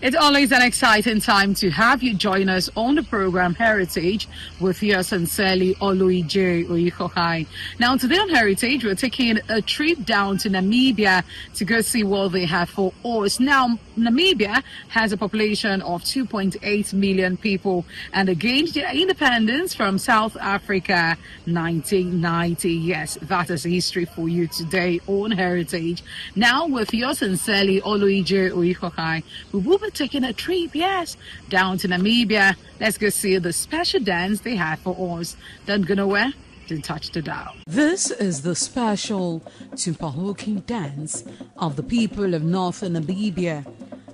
It's always an exciting time to have you join us on the program Heritage with yours sincerely, Oluije Oyihohai. Now, today on Heritage, we're taking a trip down to Namibia to go see what they have for us. Now, Namibia has a population of 2.8 million people and they gained their independence from South Africa 1990. Yes, that is history for you today on Heritage. Now, with yours sincerely, Oluije Oyihohai, we will be taking a trip, yes, down to Namibia. Let's go see the special dance they have for us. Don't go nowhere. Don't touch the dial. This is the special Tumpahoking dance of the people of northern Namibia.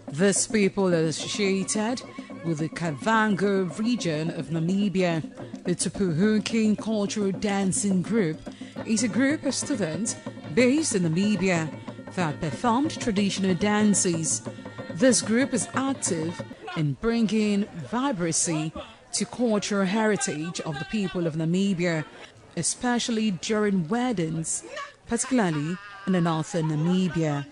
This people are associated with the Kavango region of Namibia. The Tumpahoking Cultural Dancing Group is a group of students based in Namibia that performed traditional dances. This group is active in bringing vibrancy to cultural heritage of the people of Namibia, especially during weddings, particularly in the northern Namibia.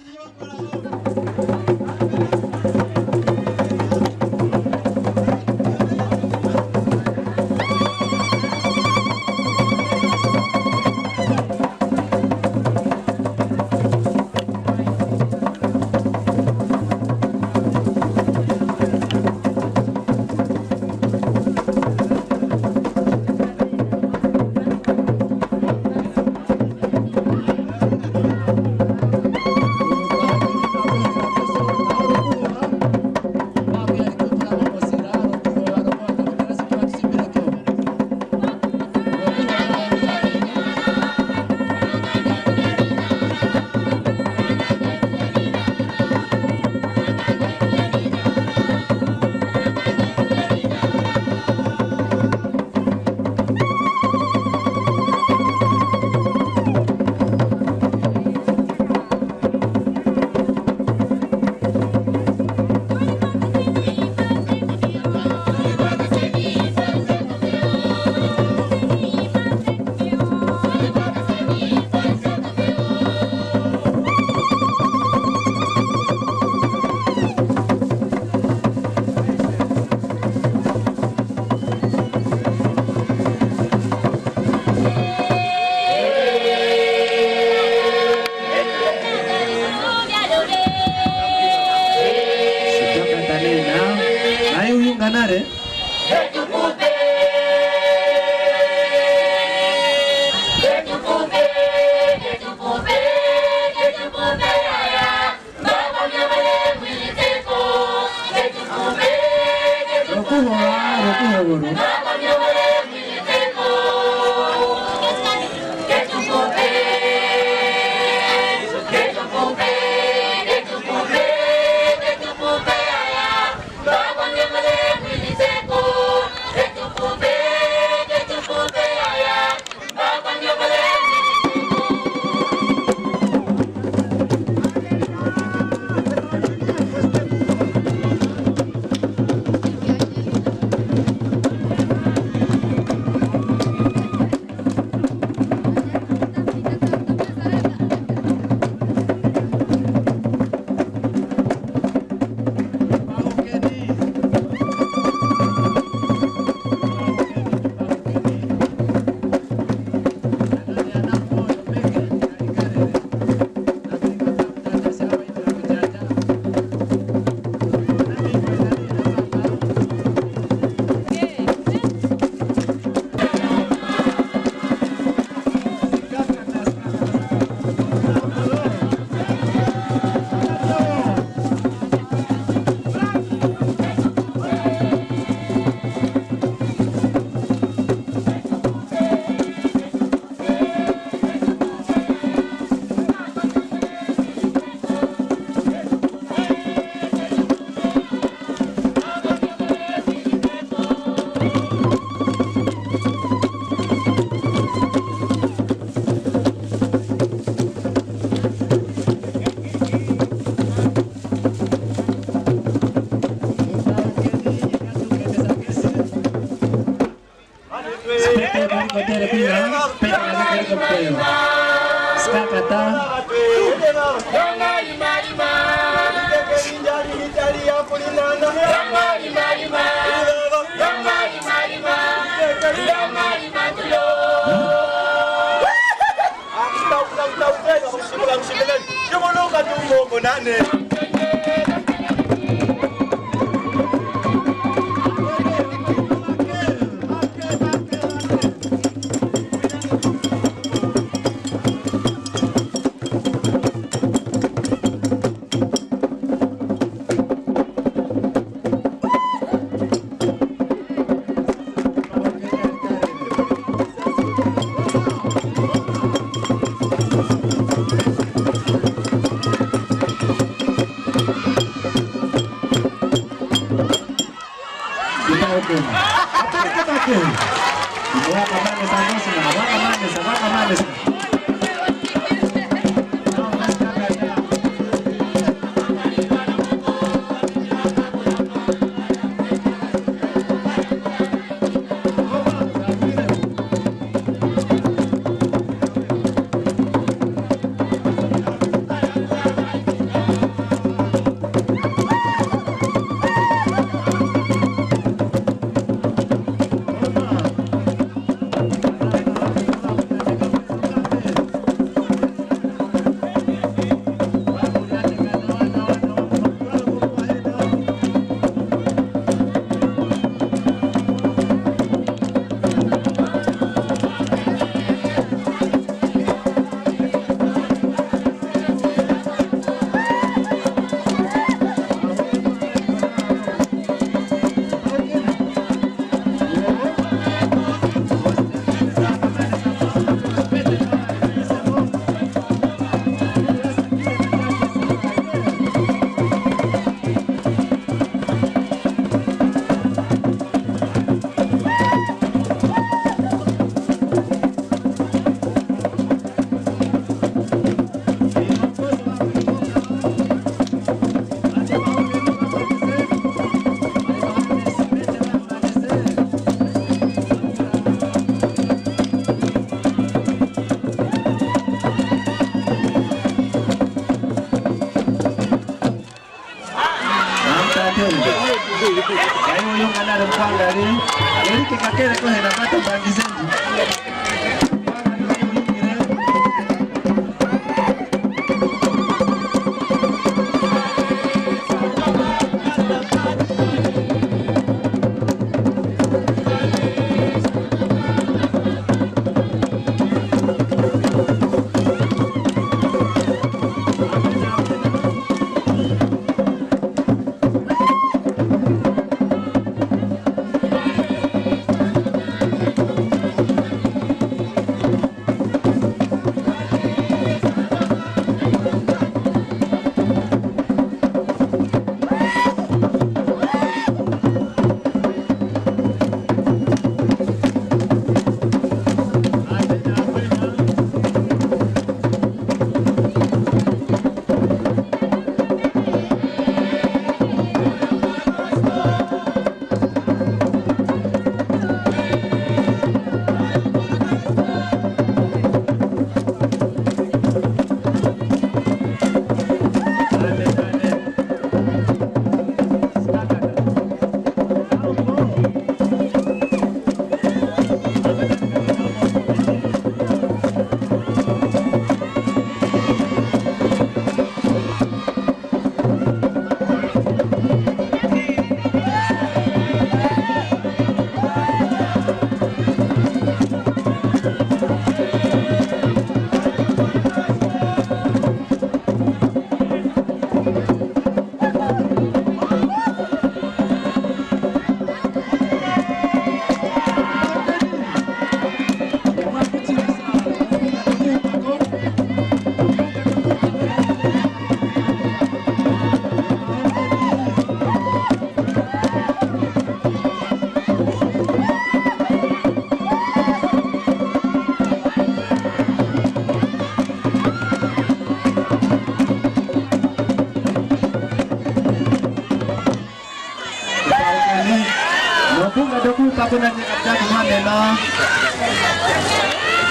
Mapunga doku pakunan ni abda kumane na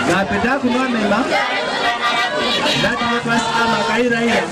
Ngapenda kunua mema. Ndati wetu asama kaira iya.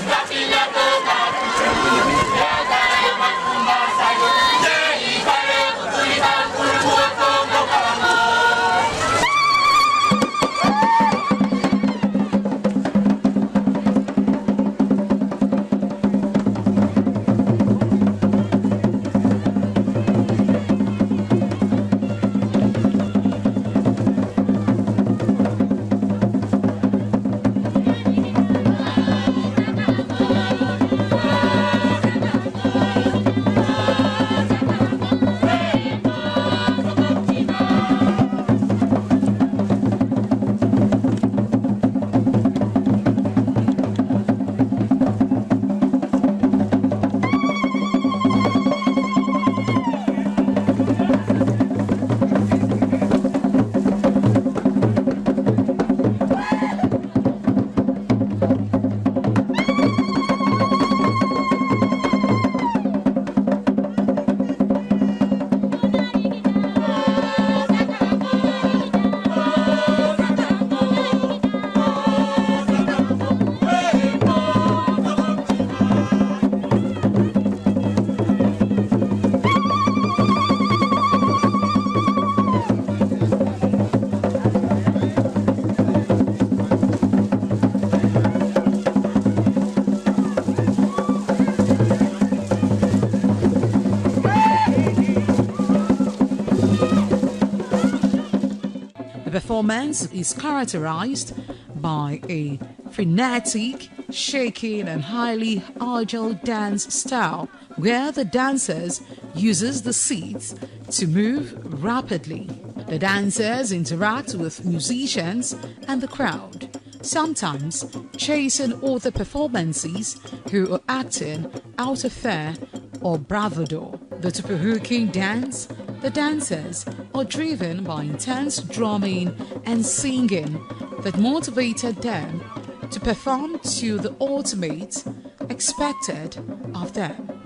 The performance is characterized by a frenetic, shaking and highly agile dance style where the dancers uses the seats to move rapidly. The dancers interact with musicians and the crowd, sometimes chasing other performances who are acting out of fear or bravado. The Tupuhuking dance, the dancers are driven by intense drumming and singing that motivated them to perform to the ultimate expected of them.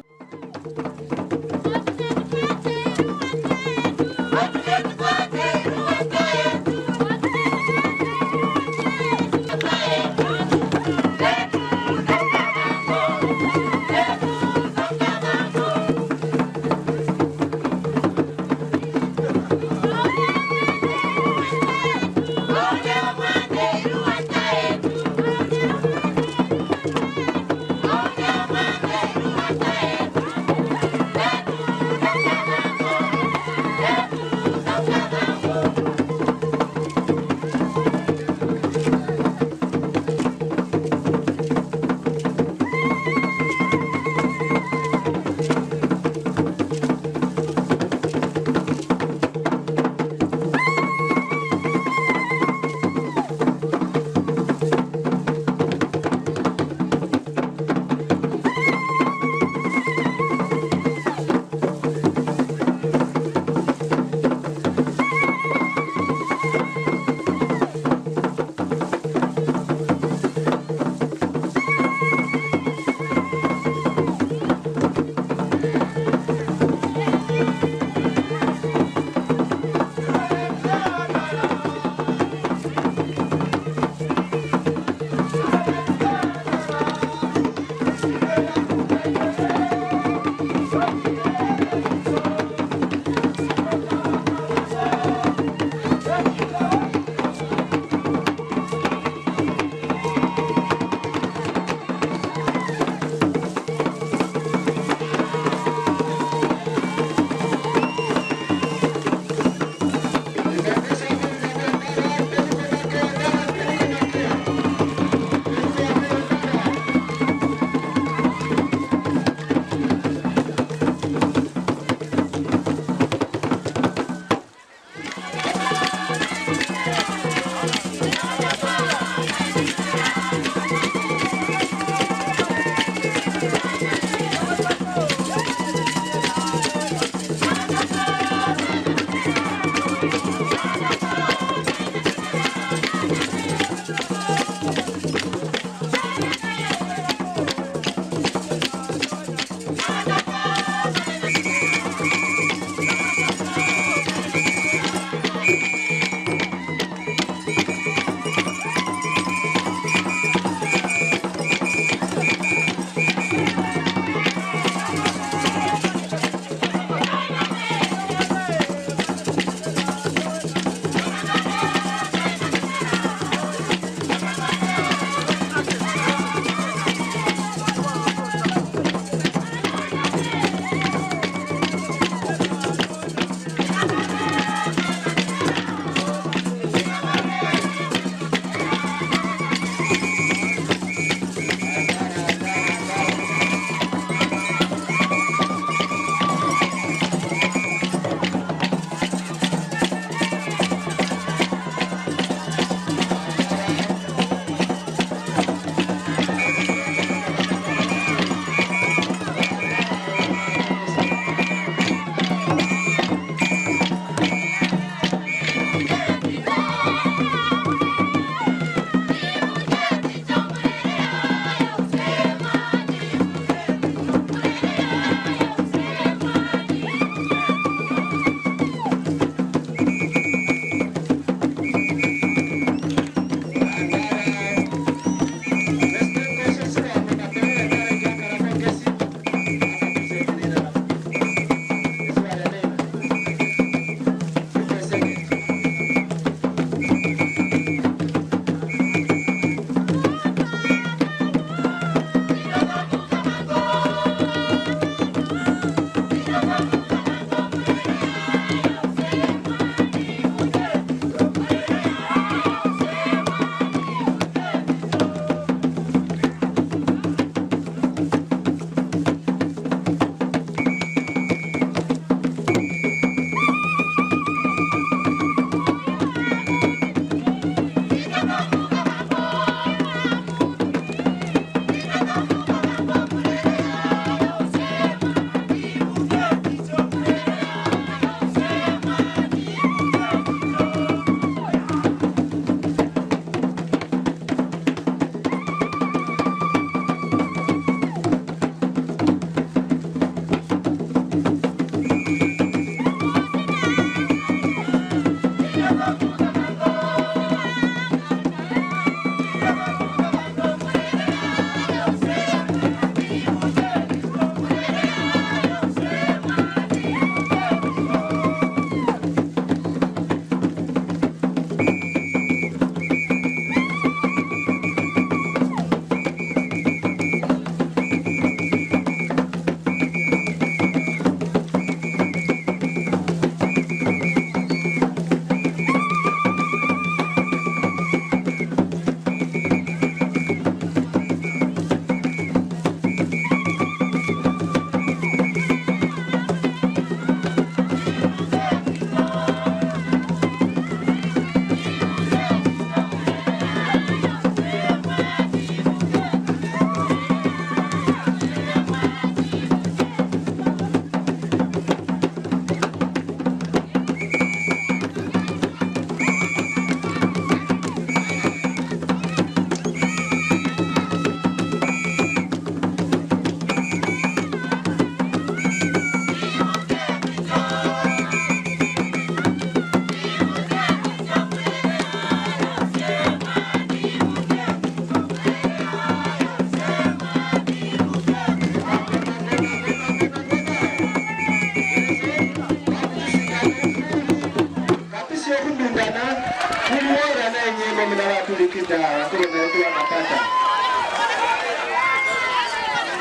likita wakati mtu anapata.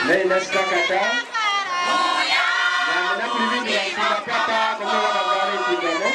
Leo nasikia kata. Na kulivini tunapata kwa habari kidogo.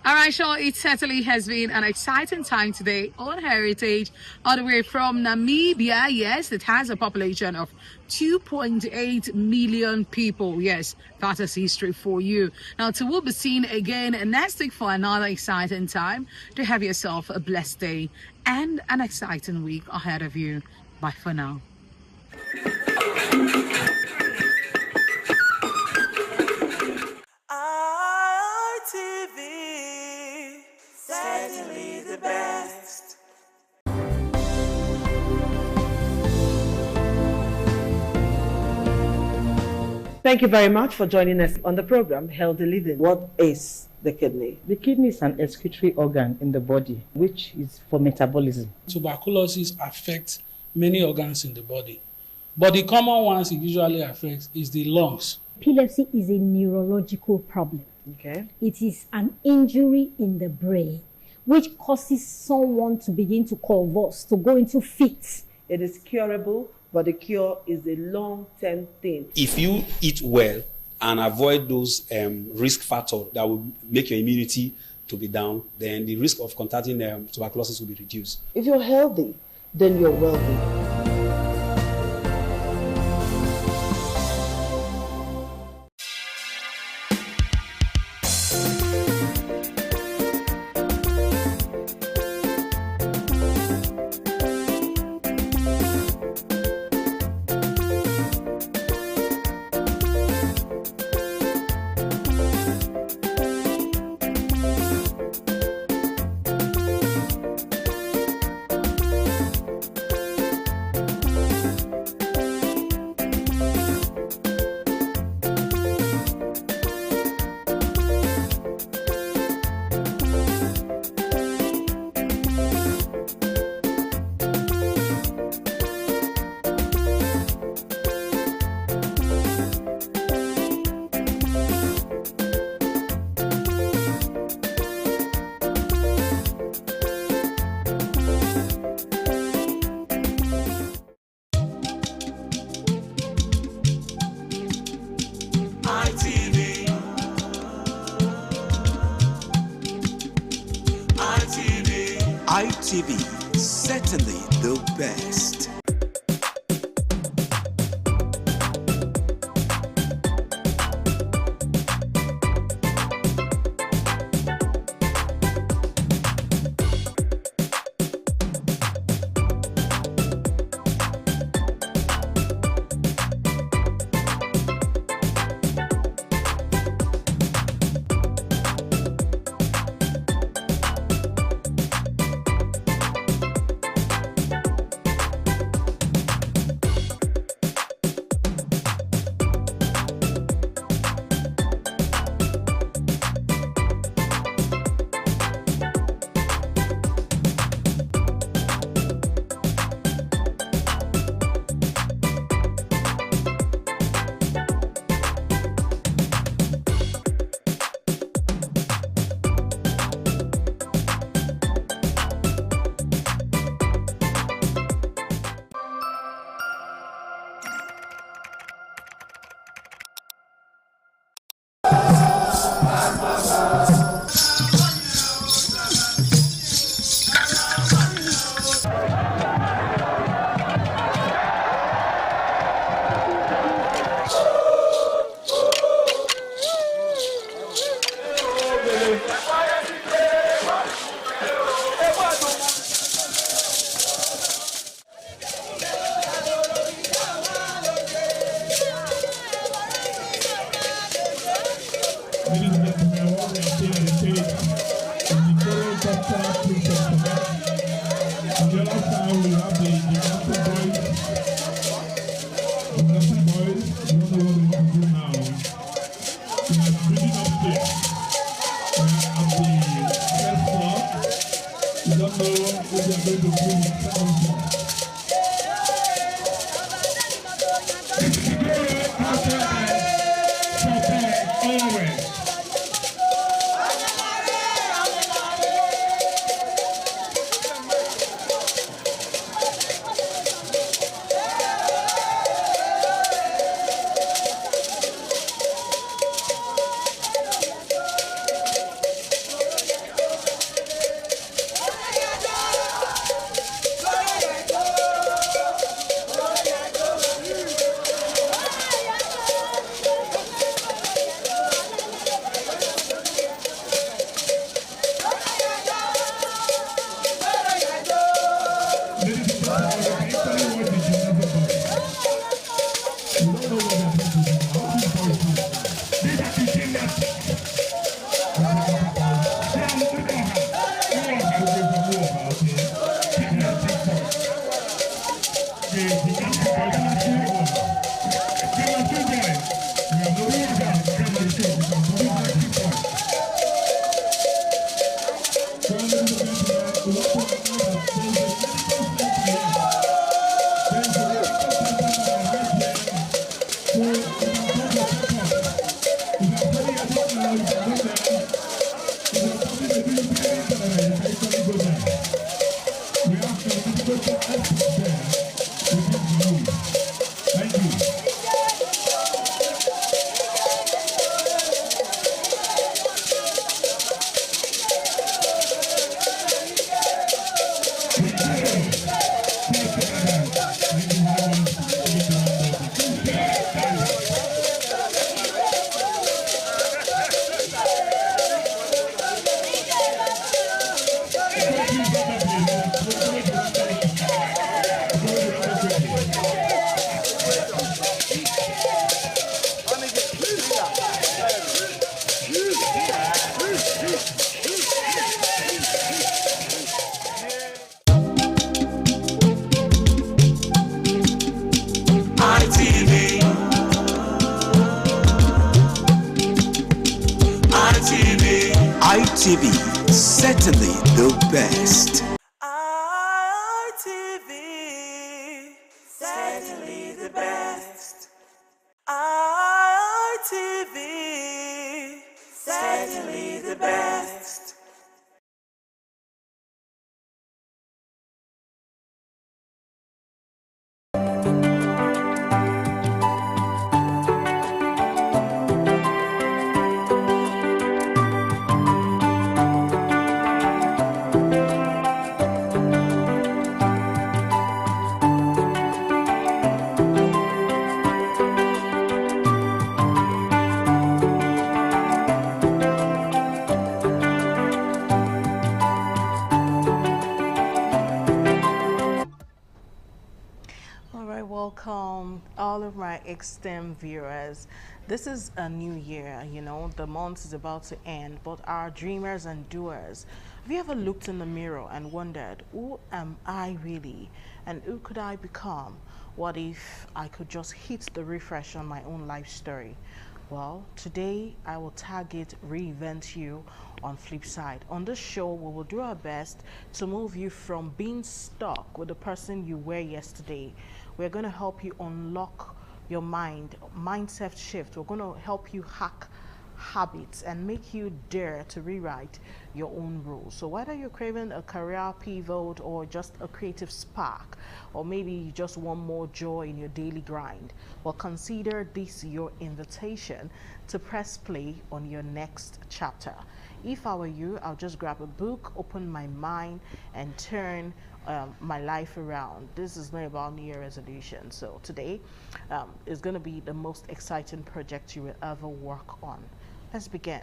All right, sure. It certainly has been an exciting time today on Heritage, all the way from Namibia. Yes, it has a population of 2.8 million people. Yes, that is history for you. Now, till we'll be seen again next week for another exciting time. Do have yourself a blessed day and an exciting week ahead of you. Bye for now. RTV, certainly the best. Thank you very much for joining us on the program, Healthy Living. What is the kidney? The kidney is an excretory organ in the body, which is for metabolism. Tuberculosis affects many organs in the body, but the common ones it usually affects is the lungs. Epilepsy is a neurological problem. Okay. It is an injury in the brain which causes someone to begin to convulse, to go into fits. It is curable, but the cure is a long-term thing. If you eat well and avoid those risk factors that will make your immunity to be down, then the risk of contracting tuberculosis will be reduced. If you're healthy, then you're wealthy. ITV. ITV, certainly the best. ITV, certainly the best. ITV, certainly the best. ITV, certainly the best. all of my external viewers. This is a new year, the month is about to end, but our dreamers and doers, have you ever looked in the mirror and wondered, who am I really? And who could I become? What if I could just hit the refresh on my own life story? Well, today I will target Reinvent You on Flipside. On this show, we will do our best to move you from being stuck with the person you were yesterday. We're going to help you unlock your mindset shift. We're going to help you hack habits and make you dare to rewrite your own rules. So whether you're craving a career pivot or just a creative spark, or maybe you just want more joy in your daily grind, well, consider this your invitation to press play on your next chapter. If I were you, I'll just grab a book, open my mind, and turn my life around. This is not about New Year resolution. So today is going to be the most exciting project you will ever work on. Let's begin.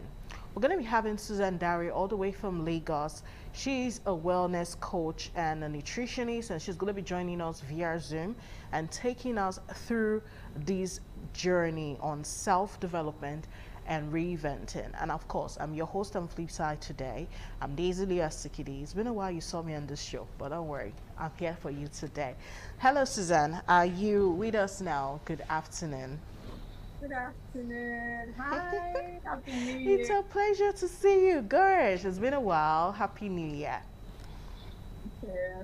We're going to be having Susan Dari all the way from Lagos. She's a wellness coach and a nutritionist, and she's going to be joining us via Zoom and taking us through this journey on self-development and reinventing. And of course, I'm your host on Flipside today. I'm Daisy Leah Sikidi. It's been a while you saw me on this show, but don't worry, I'm here for you today. Hello, Suzanne. Are you with us now? Good afternoon. Good afternoon. Hi. Happy New Year. It's a pleasure to see you. Gosh, it's been a while. Happy New Year. Yeah.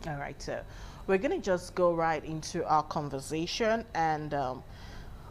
All right, so we're going to just go right into our conversation and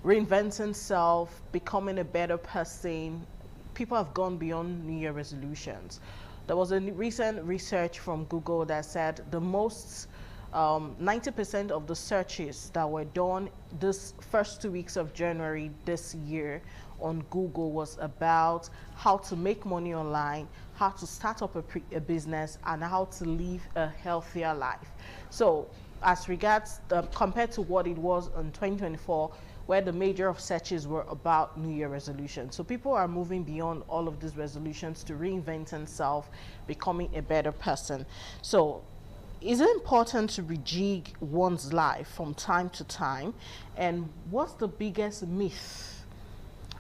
reinventing self, becoming a better person. People have gone beyond New Year resolutions. There was a recent research from Google that said the most 90% of the searches that were done this first 2 weeks of January this year on Google was about how to make money online, how to start up a business, and how to live a healthier life. So as regards compared to what it was in 2024, where the major of searches were about New Year resolutions. So people are moving beyond all of these resolutions to reinventing self, becoming a better person. So is it important to rejig one's life from time to time? And what's the biggest myth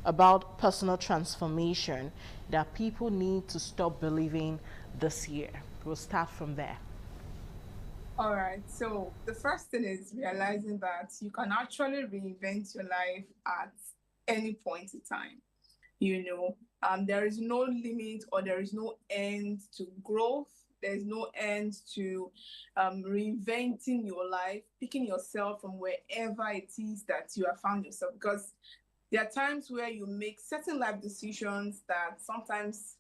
about personal transformation that people need to stop believing this year? We'll start from there. All right. So the first thing is realizing that you can actually reinvent your life at any point in time. There is no limit or there is no end to growth. There's no end to reinventing your life, picking yourself from wherever it is that you have found yourself. Because there are times where you make certain life decisions that sometimes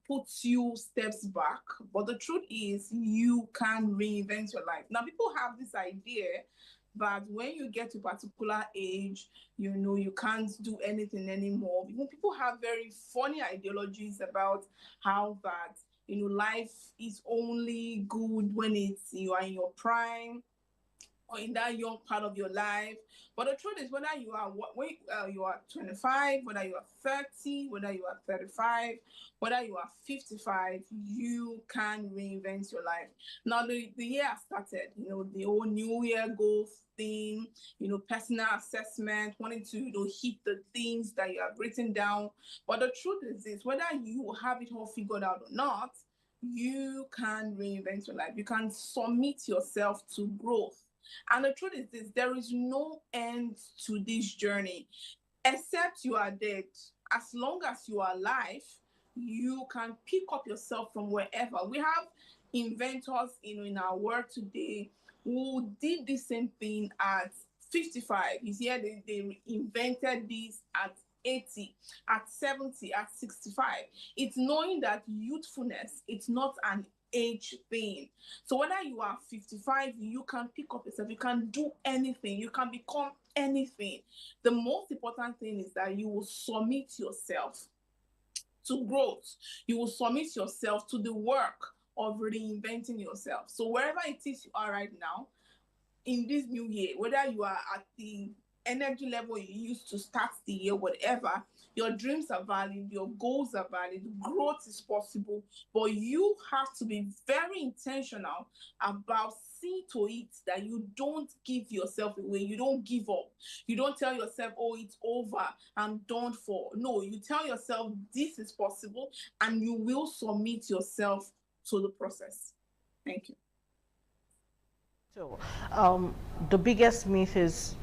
puts you steps back. But the truth is you can reinvent your life. Now, people have this idea that when you get to a particular age, you can't do anything anymore. People have very funny ideologies about how that life is only good when you are in your prime or in that young part of your life. But the truth is, whether you are 25, whether you are 30, whether you are 35, whether you are 55, you can reinvent your life. Now, the year has started, the whole New Year goals thing, personal assessment, wanting to hit the things that you have written down. But the truth is this, whether you have it all figured out or not, you can reinvent your life. You can submit yourself to growth. And the truth is this, there is no end to this journey, except you are dead. As long as you are alive, you can pick up yourself from wherever. We have inventors, in our world today who did the same thing at 55. You see, they invented this at 80, at 70, at 65. It's knowing that youthfulness, it's not an age thing. So whether you are 55, you can pick up yourself, you can do anything, you can become anything. The most important thing is that you will submit yourself to growth. You will submit yourself to the work of reinventing yourself. So wherever it is you are right now, in this new year, whether you are at the energy level you used to start the year, whatever, Your dreams are valid, your goals are valid, growth is possible, but you have to be very intentional about see to it that you don't give yourself away, you don't give up. You don't tell yourself, oh, it's over, I'm done for. No, you tell yourself this is possible and you will submit yourself to the process. Thank you. So, the biggest myth is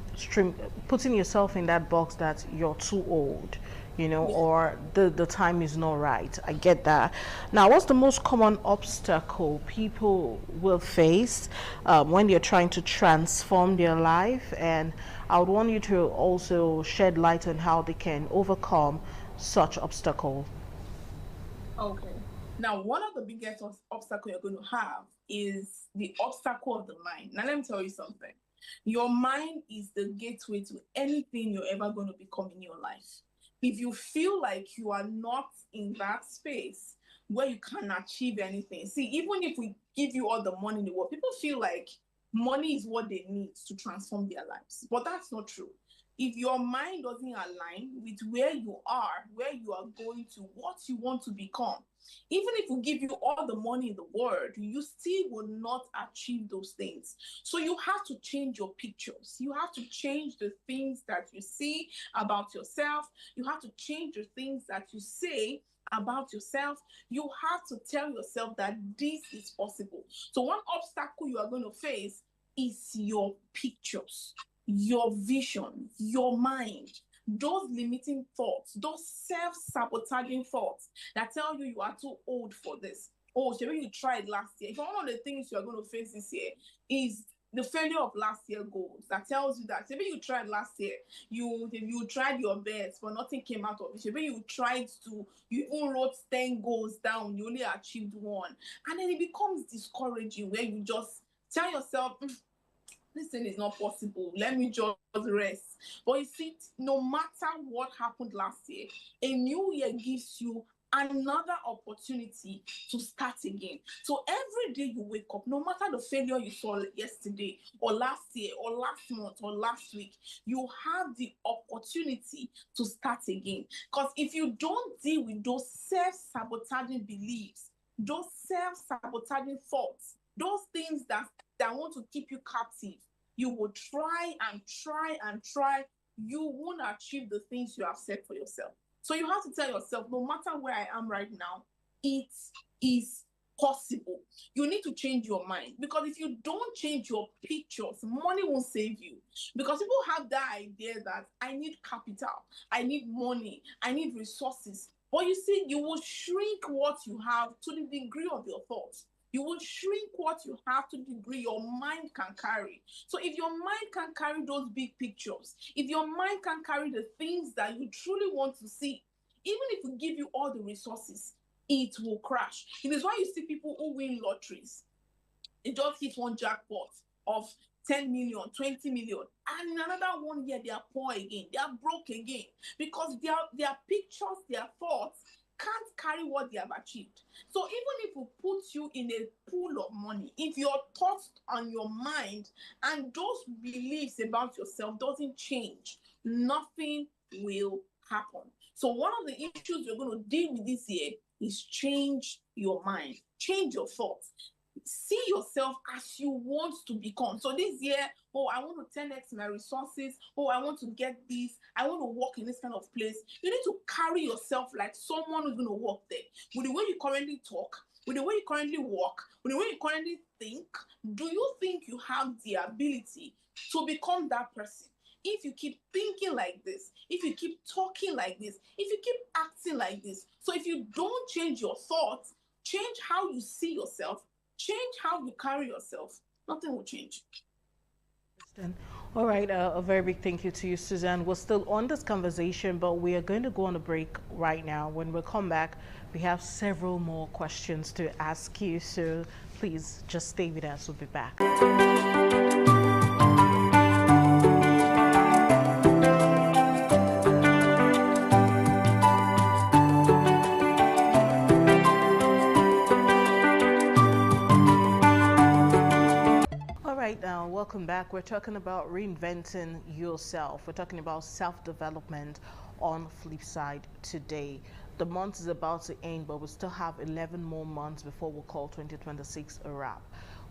putting yourself in that box that you're too old, you know, or the time is not right. I get that. Now, what's the most common obstacle people will face when they're trying to transform their life? And I would want you to also shed light on how they can overcome such obstacle. Okay. Now, one of the biggest obstacles you're going to have is the obstacle of the mind. Now, let me tell you something. Your mind is the gateway to anything you're ever going to become in your life. If you feel like you are not in that space where you can achieve anything, see, even if we give you all the money in the world, people feel like money is what they need to transform their lives. But that's not true. If your mind doesn't align with where you are going to, what you want to become, even if we give you all the money in the world, you still will not achieve those things. So you have to change your pictures. You have to change the things that you see about yourself. You have to change the things that you say about yourself. You have to tell yourself that this is possible. So one obstacle you are going to face is your pictures, your vision, your mind, those limiting thoughts, those self-sabotaging thoughts that tell you you are too old for this. Oh, maybe you tried last year. If one of the things you are going to face this year is the failure of last year goals, that tells you that maybe you tried last year, you tried your best, but nothing came out of it. Maybe you even wrote 10 goals down, you only achieved one. And then it becomes discouraging where you just tell yourself, this thing is not possible, let me just rest. But you see, no matter what happened last year, a new year gives you another opportunity to start again. So every day you wake up, no matter the failure you saw yesterday or last year or last month or last week, you have the opportunity to start again. Because if you don't deal with those self-sabotaging beliefs, those self-sabotaging thoughts, those things that want to keep you captive, you will try and try and try. You won't achieve the things you have set for yourself. So you have to tell yourself, no matter where I am right now, it is possible. You need to change your mind, because if you don't change your pictures, money won't save you. Because people have that idea that I need capital, I need money, I need resources. But you see, you will shrink what you have to the degree of your thoughts. You will shrink what you have to the degree your mind can carry. So if your mind can carry those big pictures, if your mind can carry the things that you truly want to see, even if we give you all the resources, it will crash. It is why you see people who win lotteries. They just hit one jackpot of 10 million, 20 million, and in another 1 year they are poor again, they are broke again, because their pictures, their thoughts can't carry what they have achieved. So even if we put you in a pool of money, if your thoughts on your mind and those beliefs about yourself doesn't change, nothing will happen. So one of the issues you're going to deal with this year is change your mind, change your thoughts. See yourself as you want to become. So this year, oh, I want to 10x my resources. Oh, I want to get this. I want to work in this kind of place. You need to carry yourself like someone who's going to work there. With the way you currently talk, with the way you currently walk, with the way you currently think, do you think you have the ability to become that person? If you keep thinking like this, if you keep talking like this, if you keep acting like this, so if you don't change your thoughts, change how you see yourself, change how you carry yourself, nothing will change. All right, a very big thank you to you, Suzanne. We're still on this conversation, but we are going to go on a break right now. When we come back, we have several more questions to ask you, so please just stay with us. We'll be back. Welcome back. We're talking about reinventing yourself. We're talking about self-development on Flipside today. The month is about to end, but we still have 11 more months before we call 2026 a wrap.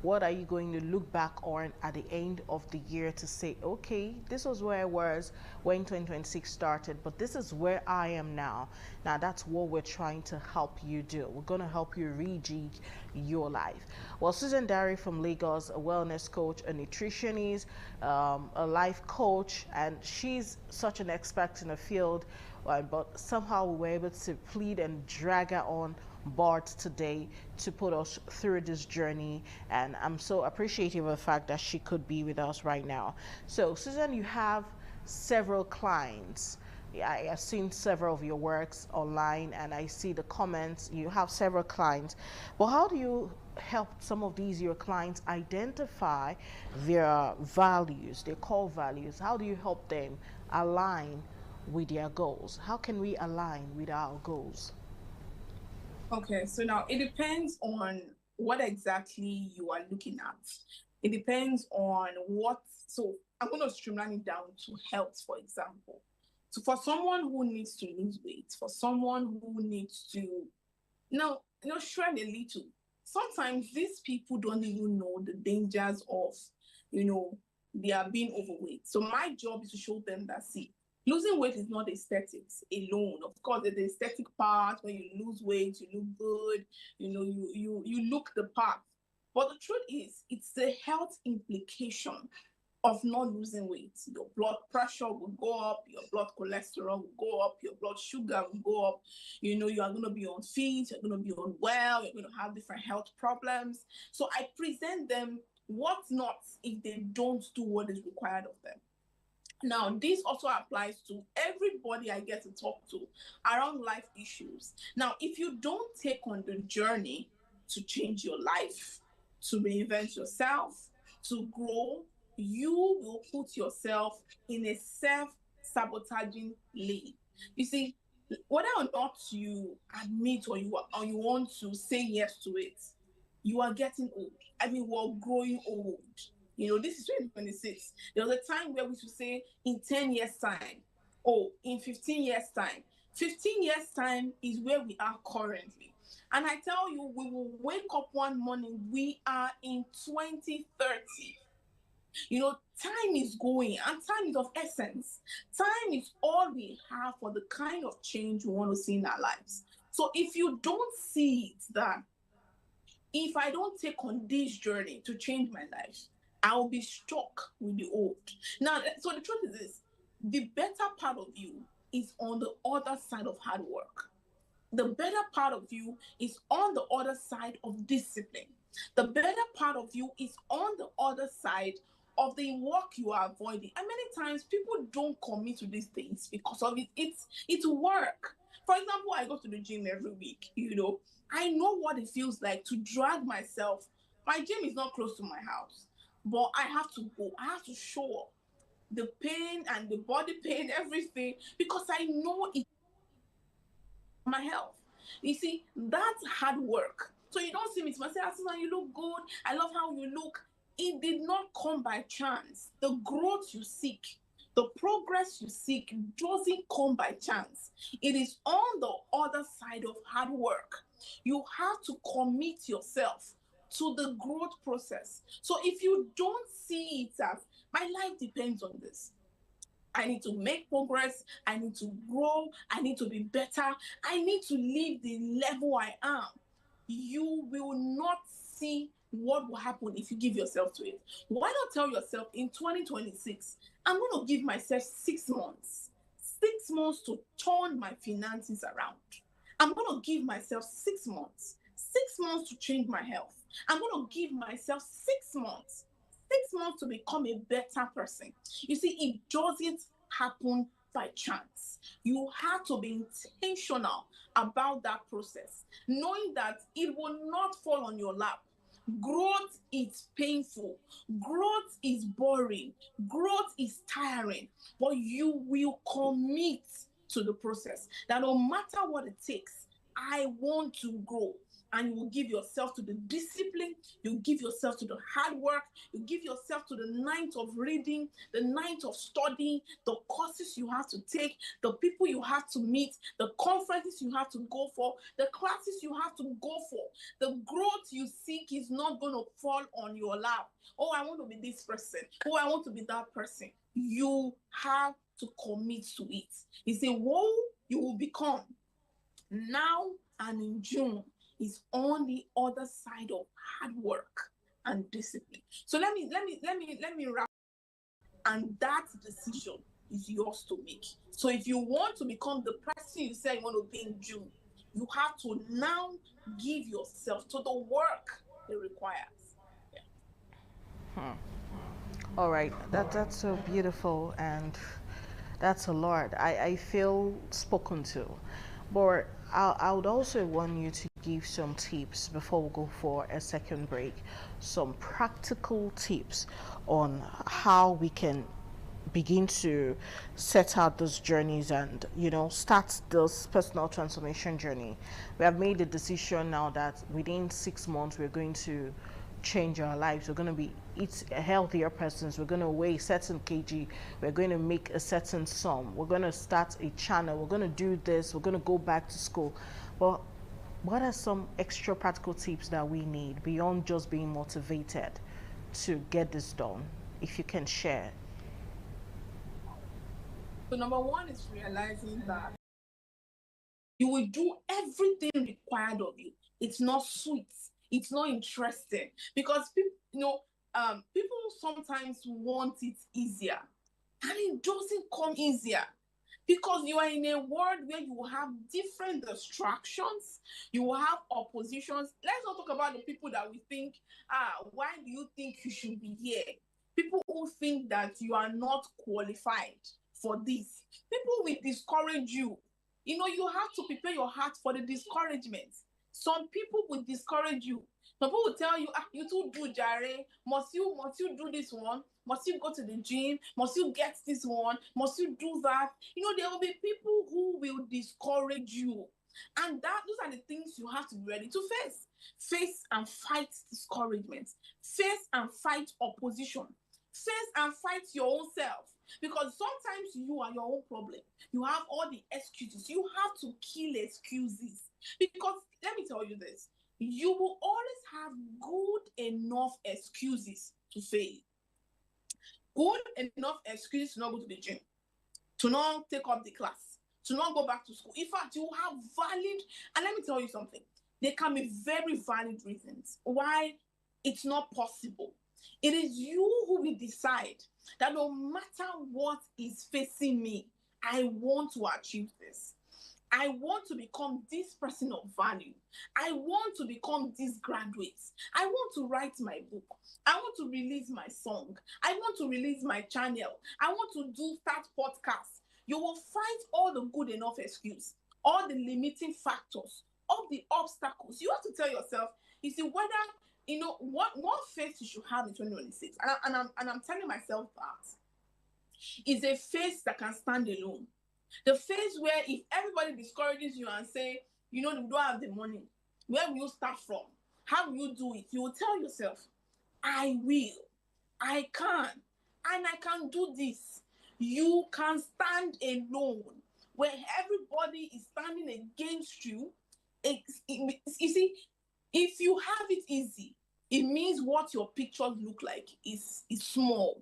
What are you going to look back on at the end of the year to say, okay, this was where I was when 2026 started, but this is where I am now. Now that's what we're trying to help you do. We're going to help you rejig your life. Well, Susan Dari from Lagos, a wellness coach, a nutritionist, a life coach, and she's such an expert in the field, but somehow we were able to plead and drag her on board today to put us through this journey, and I'm so appreciative of the fact that she could be with us right now. So Susan, you have several clients. I have seen several of your works online and I see the comments. You have several clients, but how do you help some of these your clients identify their values, their core values? How do you help them align with their goals? How can we align with our goals? Okay, so now it depends on what exactly you are looking at. It depends on what, so I'm going to streamline it down to health, for example. So for someone who needs to lose weight, for someone who needs to, shred a little, sometimes these people don't even know the dangers of, they are being overweight. So my job is to show them that, see, losing weight is not aesthetics alone. Of course, there's the aesthetic part. When you lose weight, you look good, you look the part. But the truth is, it's the health implication of not losing weight. Your blood pressure will go up, your blood cholesterol will go up, your blood sugar will go up. You are going to be unfit, you're going to be unwell, you're going to have different health problems. So I present them what's not if they don't do what is required of them. Now, this also applies to everybody I get to talk to around life issues. Now, if you don't take on the journey to change your life, to reinvent yourself, to grow, you will put yourself in a self-sabotaging lane. You see, whether or not you admit or you want to say yes to it, you are getting old. I mean, we're growing old. This is 2026. There was a time where we should say in 10 years' time, in 15 years' time. 15 years' time is where we are currently. And I tell you, we will wake up one morning, we are in 2030. Time is going and time is of essence. Time is all we have for the kind of change we want to see in our lives. So if you don't see it, that if I don't take on this journey to change my life, I'll be stuck with the old. Now, so the truth is this, the better part of you is on the other side of hard work. The better part of you is on the other side of discipline. The better part of you is on the other side of the work you are avoiding. And many times people don't commit to these things because of it. It's work. For example, I go to the gym every week. I know what it feels like to drag myself. My gym is not close to my house, but I have to go. I have to show up. The pain and the body pain, everything, because I know it's my health. You see, that's hard work. So you don't see me to say, Susan, you look good. I love how you look. It did not come by chance. The growth you seek, the progress you seek doesn't come by chance. It is on the other side of hard work. You have to commit yourself to the growth process. So if you don't see it as, my life depends on this, I need to make progress, I need to grow, I need to be better, I need to leave the level I am, you will not see what will happen if you give yourself to it. Why not tell yourself in 2026, I'm going to give myself 6 months. 6 months to turn my finances around. I'm going to give myself 6 months. 6 months to change my health. I'm going to give myself 6 months. 6 months to become a better person. You see, it doesn't happen by chance. You have to be intentional about that process, knowing that it will not fall on your lap. Growth is painful. Growth is boring. Growth is tiring. But you will commit to the process. That no matter what it takes, I want to grow. And you will give yourself to the discipline, you give yourself to the hard work, you give yourself to the night of reading, the night of studying, the courses you have to take, the people you have to meet, the conferences you have to go for, the classes you have to go for. The growth you seek is not going to fall on your lap. Oh, I want to be this person. Oh, I want to be that person. You have to commit to it. It's a who you will become now and in June is on the other side of hard work and discipline. So let me wrap. And that decision is yours to make. So if you want to become the person you say you want to be in June, you have to now give yourself to the work it requires. All right, that's so beautiful, and that's a lot. I feel spoken to. But I would also want you to give some tips before we go for a second break, some practical tips on how we can begin to set out those journeys and, you know, start this personal transformation journey. We have made the decision now that within 6 months we're going to change our lives. We're going to eat healthier persons. We're going to weigh a certain kg. We're going to make a certain sum. We're going to start a channel. We're going to do this. We're going to go back to school. But what are some extra practical tips that we need beyond just being motivated to get this done, if you can share? So number one is realizing that you will do everything required of you. It's not sweet. It's not interesting, because people, people sometimes want it easier, and it doesn't come easier, because you are in a world where you will have different distractions, you will have oppositions. Let's not talk about the people that we think, why do you think you should be here? People who think that you are not qualified for this. People will discourage you. You know, you have to prepare your heart for the discouragement. Some people will discourage you. Some people will tell you, you too do jare. Must you do this one? Must you go to the gym? Must you get this one? Must you do that? You know, there will be people who will discourage you. And those are the things you have to be ready to face. Face and fight discouragement. Face and fight opposition. Face and fight your own self. Because sometimes you are your own problem. You have all the excuses. You have to kill excuses. Because let me tell you this, you will always have good enough excuses to fail. Good enough excuses to not go to the gym, to not take up the class, to not go back to school. In fact, you have valid, and let me tell you something, there can be very valid reasons why it's not possible. It is you who will decide that no matter what is facing me, I want to achieve this. I want to become this person of value. I want to become this graduate. I want to write my book. I want to release my song. I want to release my channel. I want to start podcasts. You will find all the good enough excuse, all the limiting factors, all the obstacles. You have to tell yourself, you see, whether, you know, what faith you should have in 2026. And I'm telling myself that is a faith that can stand alone. The phase where if everybody discourages you and say, you know, you don't have the money, where will you start from? How will you do it? You will tell yourself, I will, I can, and I can do this. You can stand alone. Where everybody is standing against you, you see, if you have it easy, it means what your pictures look like is small.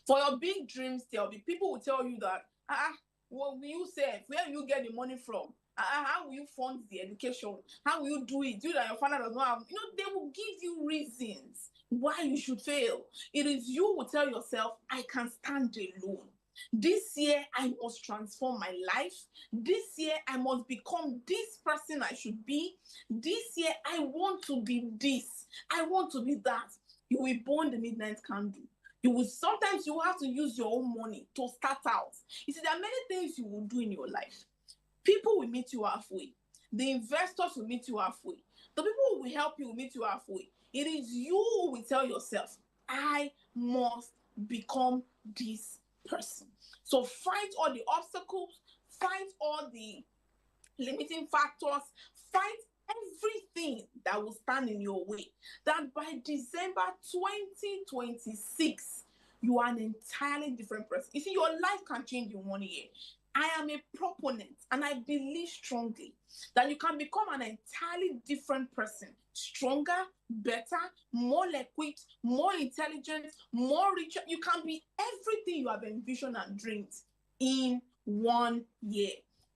For your big dreams, there will be people who tell you that, what will you say? Where will you get the money from? How will you fund the education? How will you do it? You that your father does not have. You know, they will give you reasons why you should fail. It is you who tell yourself, I can stand alone. This year, I must transform my life. This year, I must become this person I should be. This year, I want to be this. I want to be that. You will burn the midnight candle. Sometimes you will have to use your own money to start out. You see, there are many things you will do in your life. People will meet you halfway. The investors will meet you halfway. The people who will help you will meet you halfway. It is you who will tell yourself, I must become this person. So fight all the obstacles, fight all the limiting factors, fight everything that will stand in your way. That by December 2026, you are an entirely different person. You see, your life can change in 1 year. I am a proponent and I believe strongly that you can become an entirely different person, stronger, better, more equipped, more intelligent, more richer. You can be everything you have envisioned and dreamed in 1 year.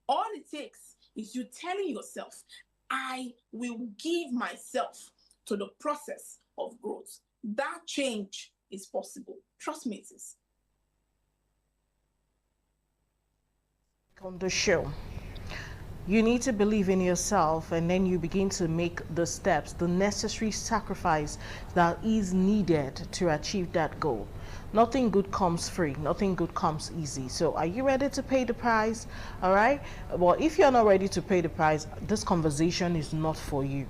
All it takes is you telling yourself, I will give myself to the process of growth. That change is possible. Trust me, it is. On the show, you need to believe in yourself, and then you begin to make the steps, the necessary sacrifice that is needed to achieve that goal. Nothing good comes free, nothing good comes easy. So are you ready to pay the price? All right. Well, if you're not ready to pay the price, this conversation is not for you.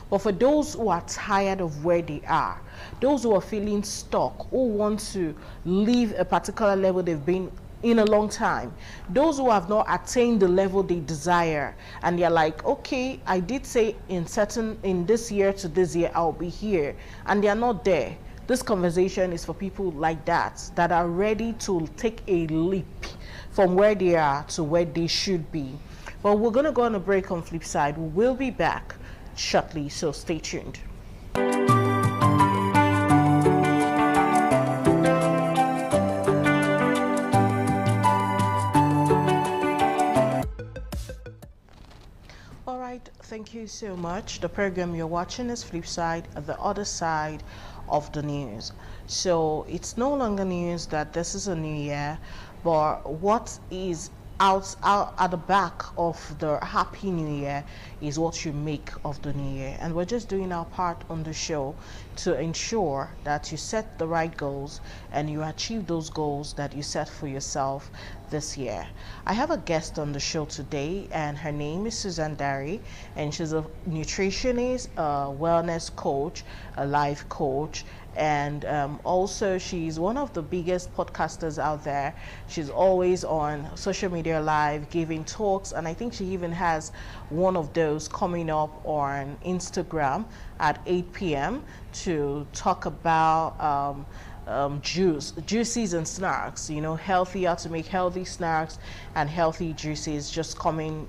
But for those who are tired of where they are, those who are feeling stuck, who want to leave a particular level they've been in a long time, those who have not attained the level they desire, and they're like, okay, I did say in this year to this year I'll be here, and they're not there. This conversation is for people like that are ready to take a leap from where they are to where they should be. But we're going to go on a break on Flipside. We will be back shortly, so stay tuned. All right, thank you so much. The program you're watching is Flipside, the other side of the news. So it's no longer news that this is a new year, but what is out at the back of the happy new year is what you make of the new year. And we're just doing our part on the show to ensure that you set the right goals and you achieve those goals that you set for yourself this year. I have a guest on the show today, and her name is Susan Dari, and she's a nutritionist, a wellness coach, a life coach, and also she's one of the biggest podcasters out there. She's always on social media live giving talks, and I think she even has one of those coming up on Instagram at 8 p.m. to talk about juices and snacks, healthy, how to make healthy snacks and healthy juices, just coming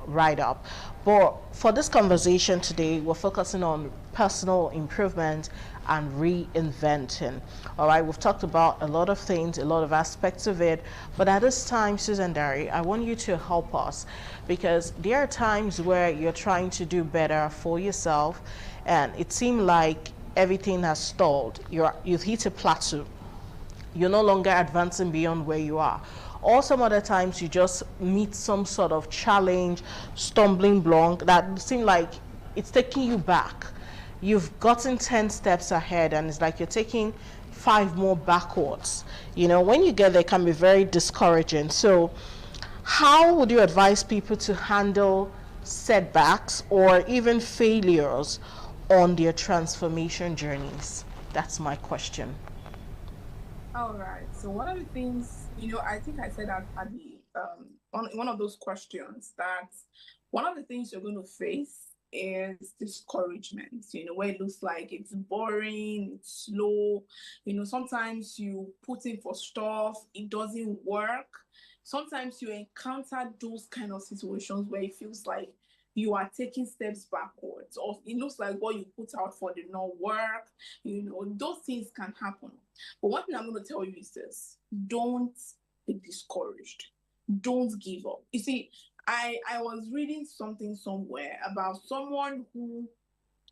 right up. But for this conversation today, we're focusing on personal improvement and reinventing. All right, we've talked about a lot of things, a lot of aspects of it, but at this time, Susan Dari, I want you to help us, because there are times where you're trying to do better for yourself and it seems like everything has stalled. You've hit a plateau. You're no longer advancing beyond where you are. Or some other times you just meet some sort of challenge, stumbling block that seems like it's taking you back. You've gotten 10 steps ahead and it's like you're taking 5 more backwards. When you get there, it can be very discouraging. So how would you advise people to handle setbacks or even failures on their transformation journeys? That's my question. All right. So one of the things, I think I said at the one of those questions that one of the things you're going to face is discouragement, where it looks like it's boring, it's slow. Sometimes you put in for stuff, it doesn't work. Sometimes you encounter those kind of situations where it feels like you are taking steps backwards, or it looks like what you put out for did not work. Those things can happen. But one thing I'm going to tell you is this: don't be discouraged. Don't give up. You see, I was reading something somewhere about someone who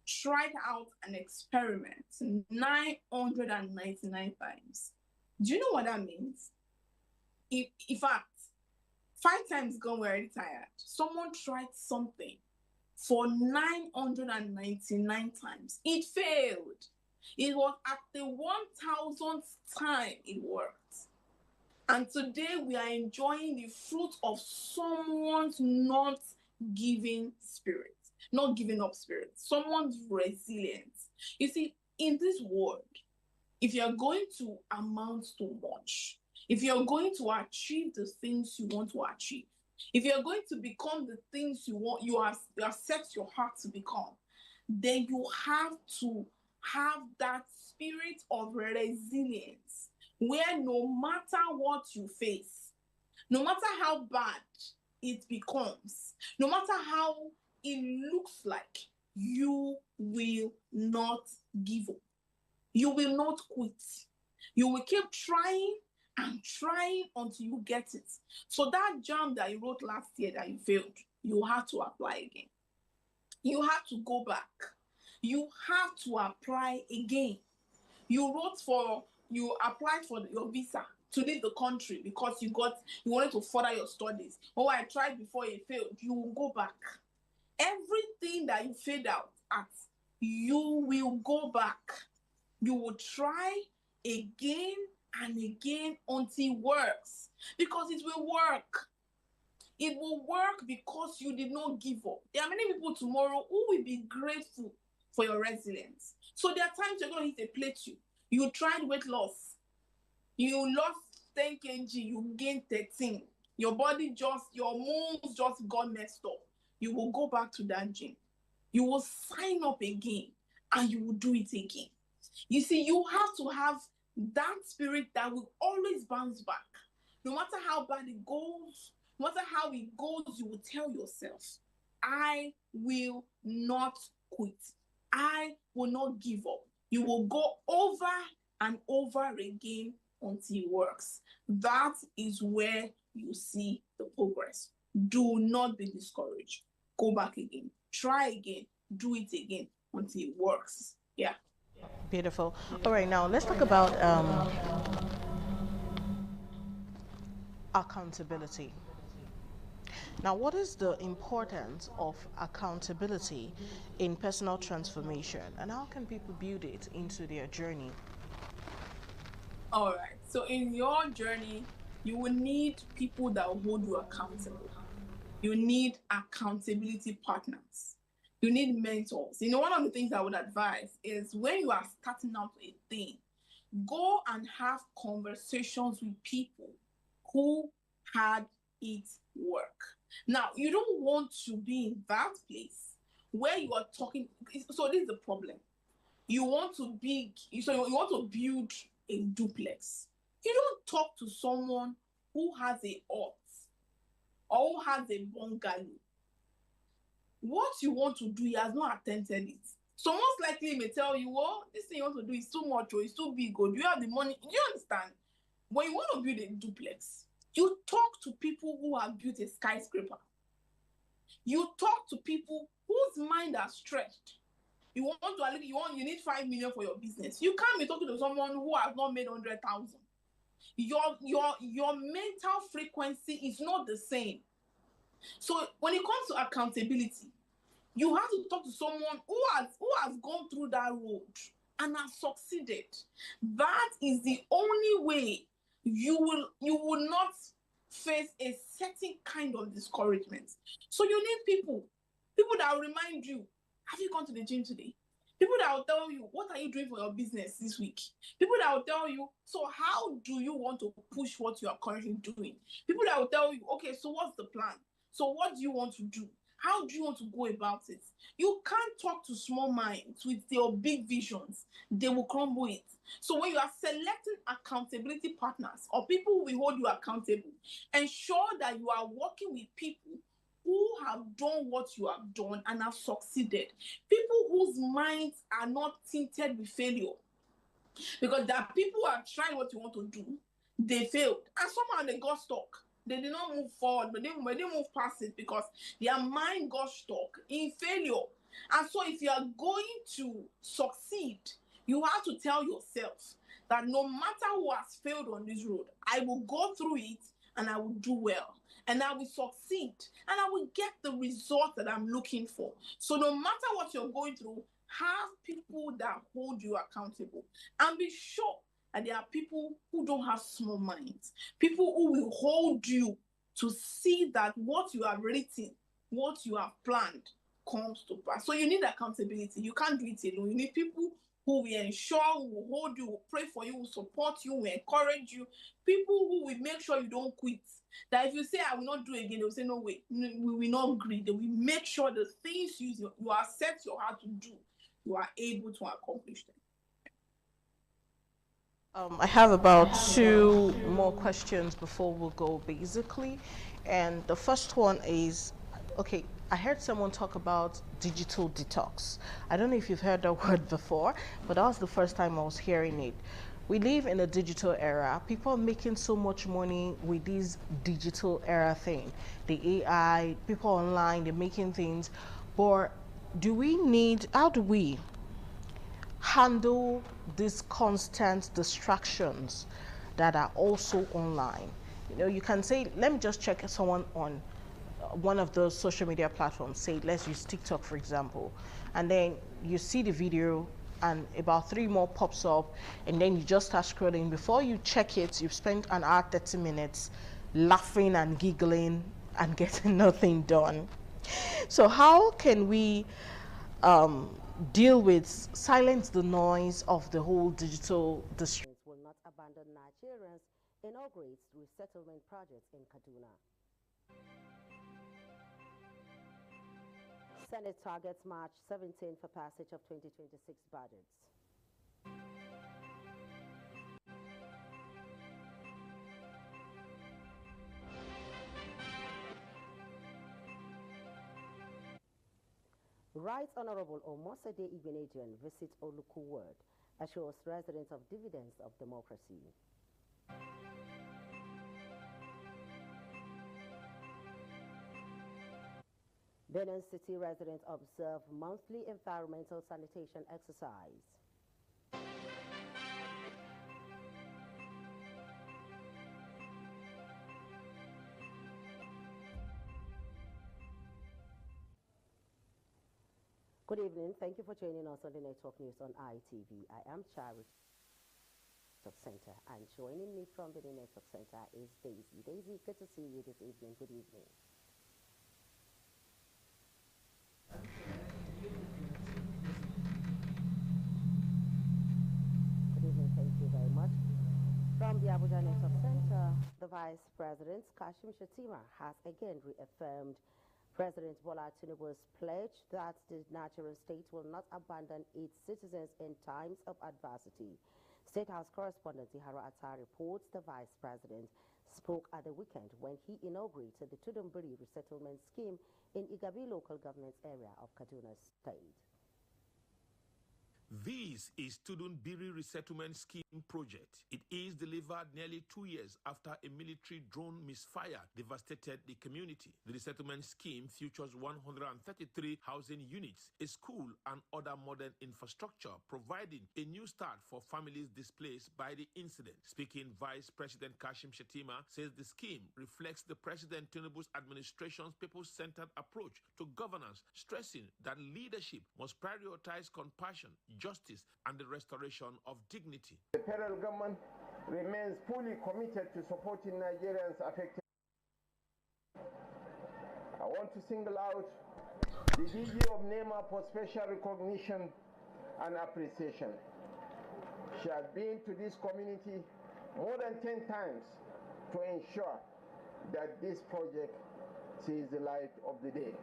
tried out an experiment 999 times. Do you know what that means? In fact, 5 times gone, we're already tired. Someone tried something for 999 times. It failed. It was at the 1000th time it worked. And today we are enjoying the fruit of someone's not giving spirit, not giving up spirit, someone's resilience. You see, in this world, if you're going to amount to much, if you're going to achieve the things you want to achieve, If you're going to become the things you want, you have set your heart to become, then you have to have that spirit of resilience where no matter what you face, no matter how bad it becomes, no matter how it looks like, you will not give up. You will not quit. You will keep trying and trying until you get it. So that JAMB that you wrote last year that you failed, you have to apply again. You have to go back. You have to apply again. You applied for your visa to leave the country because you wanted to further your studies. Oh, I tried before, it failed. You will go back. Everything that you failed out at, you will go back. You will try again and again until it works, because it will work. It will work because you did not give up. There are many people tomorrow who will be grateful for your resilience. So there are times you're going to hit a plateau. You tried weight loss. You lost 10 kg, you gained 13. Your moves just got messed up. You will go back to that gym. You will sign up again and you will do it again. You see, you have to have that spirit that will always bounce back. No matter how bad it goes, no matter how it goes, you will tell yourself, I will not quit. I will not give up. You will go over and over again until it works. That is where you see the progress. Do not be discouraged. Go back again. Try again. Do it again until it works. Yeah. Beautiful. All right, now let's talk about accountability. Now, what is the importance of accountability in personal transformation, and how can people build it into their journey? All right. So in your journey, you will need people that will hold you accountable. You need accountability partners. You need mentors. You know, one of the things I would advise is when you are starting out a thing, go and have conversations with people who had it work. Now, you don't want to be in that place where you are talking. So this is the problem. You want to build a duplex. You don't talk to someone who has a hut or who has a bungalow. What you want to do, he has not attempted it. So most likely he may tell you, well, this thing you want to do is too much or it's too big, or do you have the money? Do you understand? When you want to build a duplex, you talk to people who have built a skyscraper. You talk to people whose mind are stretched. You need 5 million for your business. You can't be talking to someone who has not made 100,000. Your mental frequency is not the same. So when it comes to accountability, you have to talk to someone who has gone through that road and has succeeded. That is the only way you will not face a certain kind of discouragement. So you need people that will remind you, have you gone to the gym today? People that will tell you, what are you doing for your business this week? People that will tell you, so how do you want to push what you are currently doing? People that will tell you, okay, so what's the plan? So what do you want to do? How do you want to go about it? You can't talk to small minds with your big visions. They will crumble it. So when you are selecting accountability partners or people who will hold you accountable, ensure that you are working with people who have done what you have done and have succeeded. People whose minds are not tinted with failure. Because there are people who have tried what you want to do, they failed. And somehow they got stuck. They did not move forward, but they move past it because their mind got stuck in failure. And so if you are going to succeed, you have to tell yourself that no matter who has failed on this road, I will go through it and I will do well. And I will succeed. And I will get the result that I'm looking for. So no matter what you're going through, have people that hold you accountable. And be sure that there are people who don't have small minds. People who will hold you to see that what you have written, what you have planned, comes to pass. So you need accountability. You can't do it alone. You need people who will ensure, who will hold you, will pray for you, will support you, will encourage you. People who will make sure you don't quit. That if you say, I will not do it again, they will say, no, wait, we will not agree. They will make sure the things you are set your heart to do, you are able to accomplish them. I have about 2 more questions before we'll go basically. And the first one is, okay, I heard someone talk about digital detox. I don't know if you've heard that word before, but that was the first time I was hearing it. We live in a digital era. People are making so much money with this digital era thing. The AI, people online, they're making things. But how do we handle these constant distractions that are also online? You know, you can say, let me just check someone on one of those social media platforms, say let's use TikTok for example, and then you see the video and about 3 more pops up, and then you just start scrolling. Before you check it, you've spent an hour 30 minutes laughing and giggling and getting nothing done. So how can we silence the noise of the whole digital distraction? Will not abandon Nigerians inaugurates resettlement projects in Kaduna. Senate targets March 17 for passage of 2026 budgets. Right Honorable Omosade Igbenedion visits Oluku Ward, assures residents of dividends of democracy. Benin City residents observe monthly environmental sanitation exercise. Good evening. Thank you for joining us on the Network News on ITV. I am Charity Center, and joining me from the Network Center is Daisy. Daisy, good to see you this evening. Good evening. Good evening. Thank you very much. From the Abuja Network Center, the Vice President, Kashim Shettima, has again reaffirmed President Bola Tinubu's pledge that the Nigerian state will not abandon its citizens in times of adversity. State House correspondent Iharo Atta reports the Vice President spoke at the weekend when he inaugurated the Tudumburi resettlement scheme in Igabi local government area of Kaduna State. This is Tudunbiri Resettlement Scheme project. It is delivered nearly 2 years after a military drone misfire devastated the community. The resettlement scheme features 133 housing units, a school and other modern infrastructure, providing a new start for families displaced by the incident. Speaking, Vice President Kashim Shettima says the scheme reflects the President Tinubu's administration's people-centered approach to governance, stressing that leadership must prioritize compassion, justice, and the restoration of dignity. The federal government remains fully committed to supporting Nigerians affected. I want to single out the DG of NEMA for special recognition and appreciation. She has been to this community more than 10 times to ensure that this project sees the light of the day.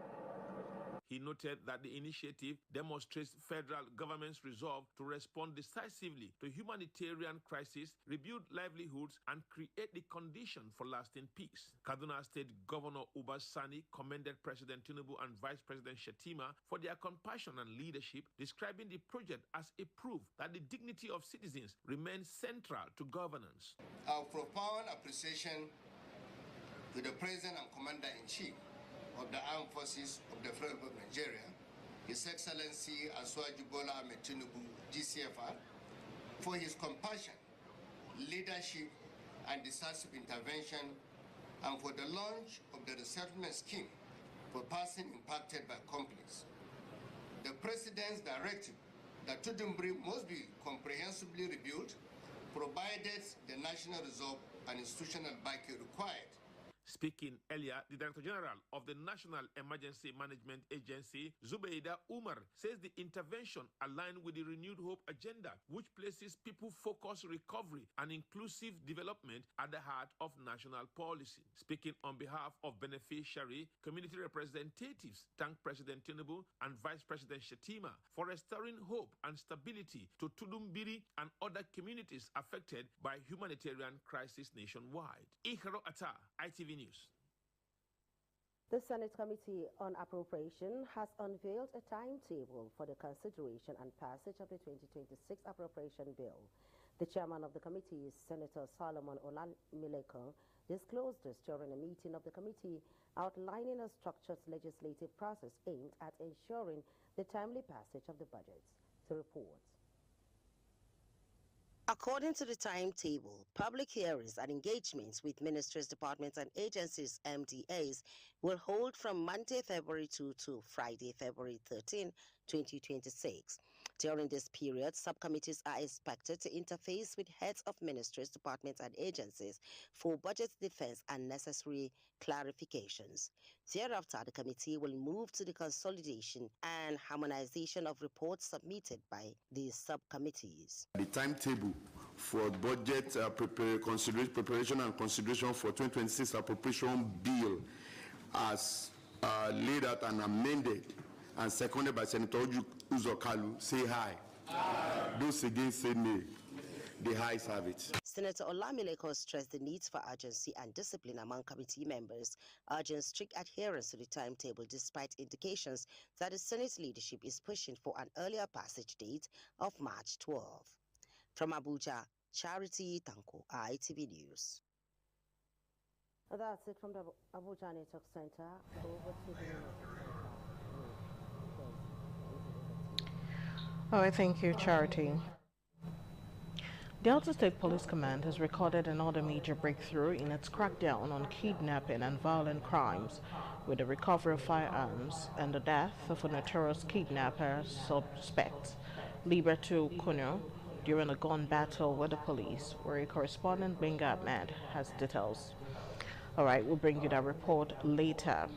He noted that the initiative demonstrates federal government's resolve to respond decisively to humanitarian crises, rebuild livelihoods, and create the condition for lasting peace. Kaduna State Governor Uba Sani commended President Tinubu and Vice President Shettima for their compassion and leadership, describing the project as a proof that the dignity of citizens remains central to governance. Our profound appreciation to the President and Commander-in-Chief of the Armed Forces of the Federal Republic of Nigeria, His Excellency Asiwaju Bola Ahmed Tinubu, GCFR, for his compassion, leadership, and decisive intervention, and for the launch of the resettlement scheme for persons impacted by conflicts. The President's directive that Tudumburi must be comprehensively rebuilt, provided the national resolve and institutional backing required. Speaking earlier, the Director General of the National Emergency Management Agency, Zubeida Umar, says the intervention aligned with the Renewed Hope agenda, which places people-focused recovery and inclusive development at the heart of national policy. Speaking on behalf of beneficiary community representatives, thanked President Tinubu and Vice President Shetima for restoring hope and stability to Tudumbiri and other communities affected by humanitarian crisis nationwide. Ikharo Atta, ITV News. The Senate Committee on Appropriation has unveiled a timetable for the consideration and passage of the 2026 appropriation bill. The chairman of the committee, Senator Solomon Olamileko, disclosed this during a meeting of the committee outlining a structured legislative process aimed at ensuring the timely passage of the budget. To report. According to the timetable, public hearings and engagements with ministries, departments, and agencies, MDAs, will hold from Monday, February 2 to Friday, February 13, 2026. During this period, subcommittees are expected to interface with heads of ministries, departments, and agencies for budget defense and necessary clarifications. Thereafter, the committee will move to the consolidation and harmonization of reports submitted by these subcommittees. The timetable for budget preparation and consideration for 2026 appropriation bill as laid out and amended and seconded by Senator Uzo Kalu, say aye. Aye. Those against say nay. The ayes have it. Senator Olamileko stressed the need for urgency and discipline among committee members, urging strict adherence to the timetable despite indications that the Senate leadership is pushing for an earlier passage date of March 12. From Abuja, Charity Tanko, ITV News. That's it from the Abuja Network Center. Over to the All right, thank you, Charity. Delta State Police Command has recorded another major breakthrough in its crackdown on kidnapping and violent crimes, with the recovery of firearms and the death of a notorious kidnapper suspect, Liberto Kuno, during a gun battle with the police, where a correspondent, Benga Ahmed, has details. All right, we'll bring you that report later.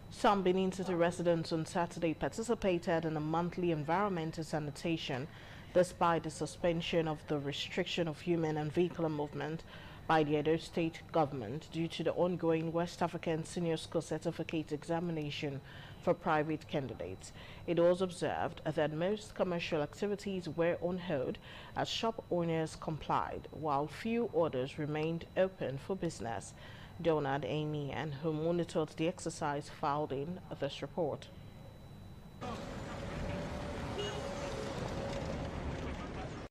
Some Benin City residents on Saturday participated in a monthly environmental sanitation despite the suspension of the restriction of human and vehicular movement by the Edo State government due to the ongoing West African Senior School Certificate examination for private candidates. It was observed that most commercial activities were on hold as shop owners complied, while few others remained open for business. Donald Amy, and who monitored the exercise, filed in this report.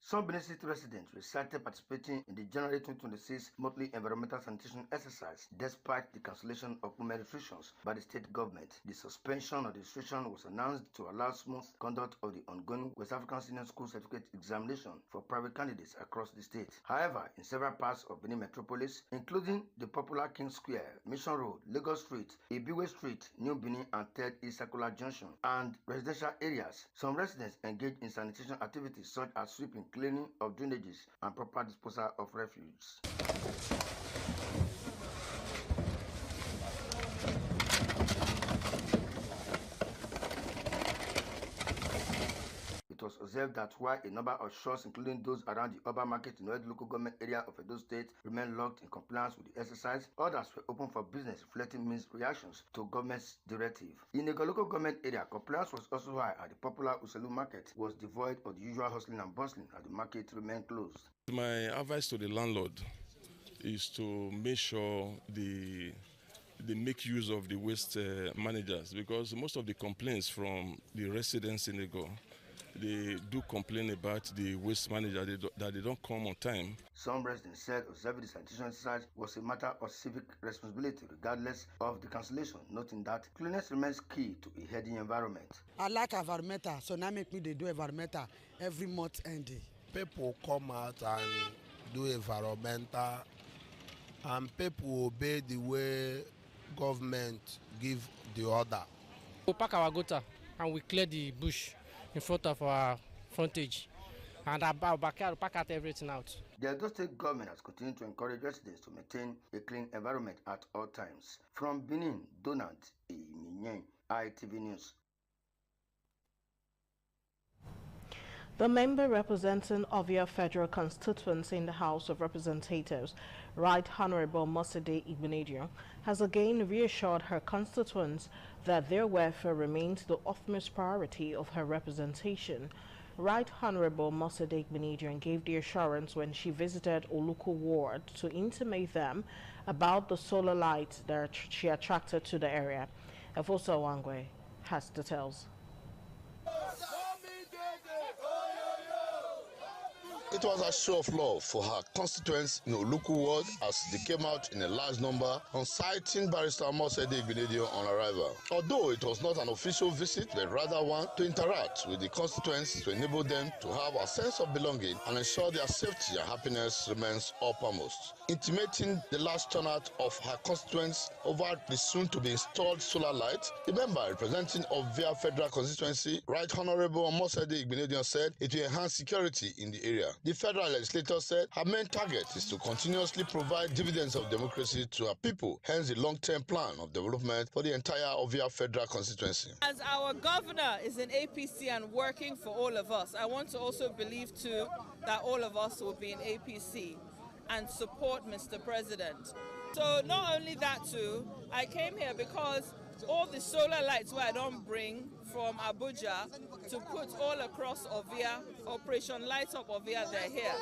Some Benin City residents recited participating in the January 2026 monthly environmental sanitation exercise despite the cancellation of movement restrictions by the state government. The suspension of the restriction was announced to allow smooth conduct of the ongoing West African Senior School Certificate examination for private candidates across the state. However, in several parts of Benin Metropolis, including the popular King Square, Mission Road, Lagos Street, Ibiwe Street, New Benin and 3rd East Circular Junction, and residential areas, some residents engaged in sanitation activities such as sweeping, cleaning of drainages, and proper disposal of refuse. It was observed that while a number of shops, including those around the urban market in the local government area of Edo State, remained locked in compliance with the exercise, others were open for business, reflecting mixed reactions to government's directive. In the local government area, compliance was also high, and the popular Uselu market was devoid of the usual hustling and bustling, as the market remained closed. My advice to the landlord is to make sure they make use of the waste managers, because most of the complaints from the residents in Ego, they do complain about the waste manager that they don't come on time. Some residents said observing the sanitation exercise was a matter of civic responsibility regardless of the cancellation, noting that cleanliness remains key to a healthy environment. I like environmental, so now make me they do environmental every month ending. People come out and do environmental, and people obey the way government give the order. We pack our gutter and we clear the bush in front of our frontage. and I'll back out everything out. The Edo State government has continued to encourage residents to maintain a clean environment at all times. From Benin, Donald Iminyen, ITV News. The member representing Ovia Federal Constituency in the House of Representatives, Right Honorable Mosede Igbenedion, has again reassured her constituents that their welfare remains the utmost priority of her representation. Right Honorable Mosede Igbenedion gave the assurance when she visited Oluku Ward to intimate them about the solar lights that she attracted to the area. Efosa Wangwe has details. It was a show of love for her constituents in Oluku Ward as they came out in a large number on citing Barrister Mosede Igbenedion on arrival. Although it was not an official visit, but rather one to interact with the constituents to enable them to have a sense of belonging and ensure their safety and happiness remains uppermost. Intimating the last turnout of her constituents over the soon-to-be installed solar light, the member representing Ovia Federal Constituency, Right Honorable Mosede Igbenedion, said it will enhance security in the area. The federal legislator said her main target is to continuously provide dividends of democracy to her people, hence the long-term plan of development for the entire Ovia Federal Constituency. As our governor is in APC and working for all of us, I want to also believe too that all of us will be in APC and support Mr. President. So not only that too, I came here because all the solar lights where I don't bring from Abuja to put all across Ovia, Operation Light Up Ovia, they're here.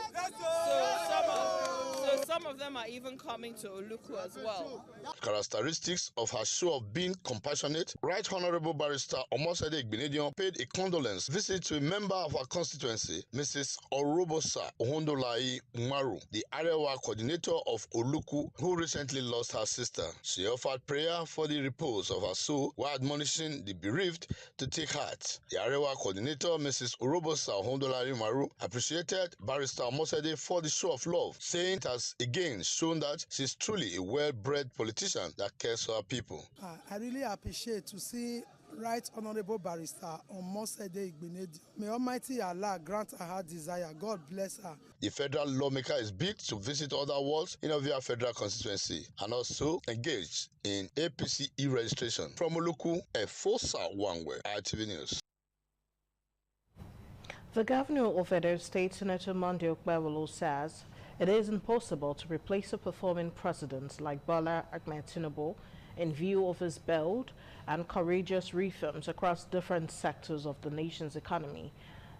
So some of them are even coming to Oluku as well. Characteristics of her show of being compassionate, Right Honorable Barrister Omosede Igbenedion paid a condolence visit to a member of her constituency, Mrs. Orobosa Ohondolai Umaru, the Arewa coordinator of Oluku, who recently lost her sister. She offered prayer for the repose of her soul while admonishing the bereaved to take heart. The Arewa coordinator, Mrs. Orobosa Ohondolai Umaru, appreciated Barrister Omosede for the show of love, saying it has again shown that she's truly a well-bred politician that cares for her people. I really appreciate to see Right Honorable Barrister Omosede Igbenedion. May Almighty Allah grant her heart desire. God bless her. The federal lawmaker is big to visit other wards in Ovia Federal Constituency and also engage in APC e-registration. From Oluku, Efosa Wangwe, ITV News. The governor of Edo State, Senator Monday Okpebholo, says it is impossible to replace a performing president like Bola Ahmed Tinubu in view of his bold and courageous reforms across different sectors of the nation's economy.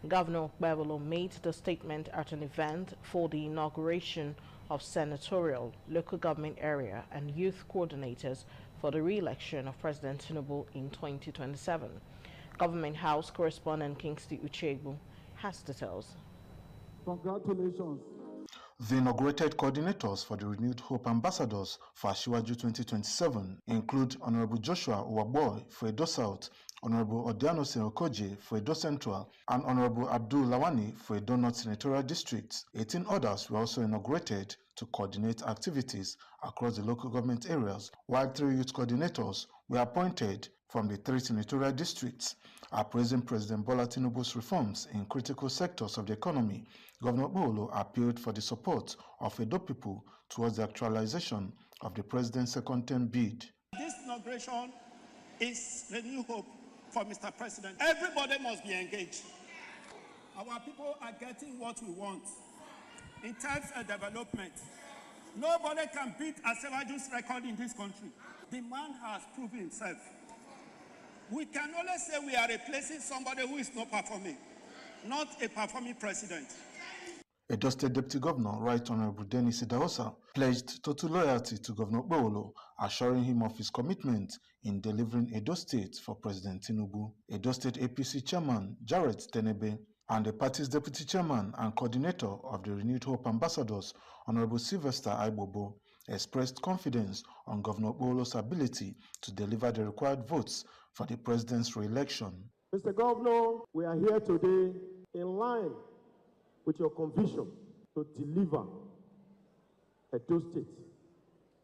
Governor Okpebholo made the statement at an event for the inauguration of senatorial, local government area and youth coordinators for the re-election of President Tinubu in 2027. Government House correspondent Kingsley Uchegbu has details. Congratulations. The inaugurated coordinators for the Renewed Hope Ambassadors for Asiwaju 2027 include Honorable Joshua Uwaboy for Edo South, Honorable Odianosin Okoje for Edo Central, and Honorable Abdul Lawani for Edo North Senatorial Districts. 18 others were also inaugurated to coordinate activities across the local government areas, while 3 youth coordinators were appointed from the 3 senatorial districts. Praising President Bola Tinubu's reforms in critical sectors of the economy, Governor Okpebholo appealed for the support of Edo people towards the actualization of the president's second-term bid. This inauguration is the new hope for Mr. President. Everybody must be engaged. Our people are getting what we want in terms of development. Nobody can beat Asiwaju's record in this country. The man has proven himself. We can only say we are replacing somebody who is not performing, not a performing president. Edo State Deputy Governor, Right Honorable Dennis Idahosa, pledged total loyalty to Governor Okpebholo, assuring him of his commitment in delivering Edo State for President Tinubu. Edo State APC Chairman Jarrett Tenebe and the party's Deputy Chairman and Coordinator of the Renewed Hope Ambassadors, Honorable Sylvester Aibobo, expressed confidence on Governor Okpebholo's ability to deliver the required votes for the president's re-election. Mr. Governor, we are here today in line with your conviction to deliver Edo State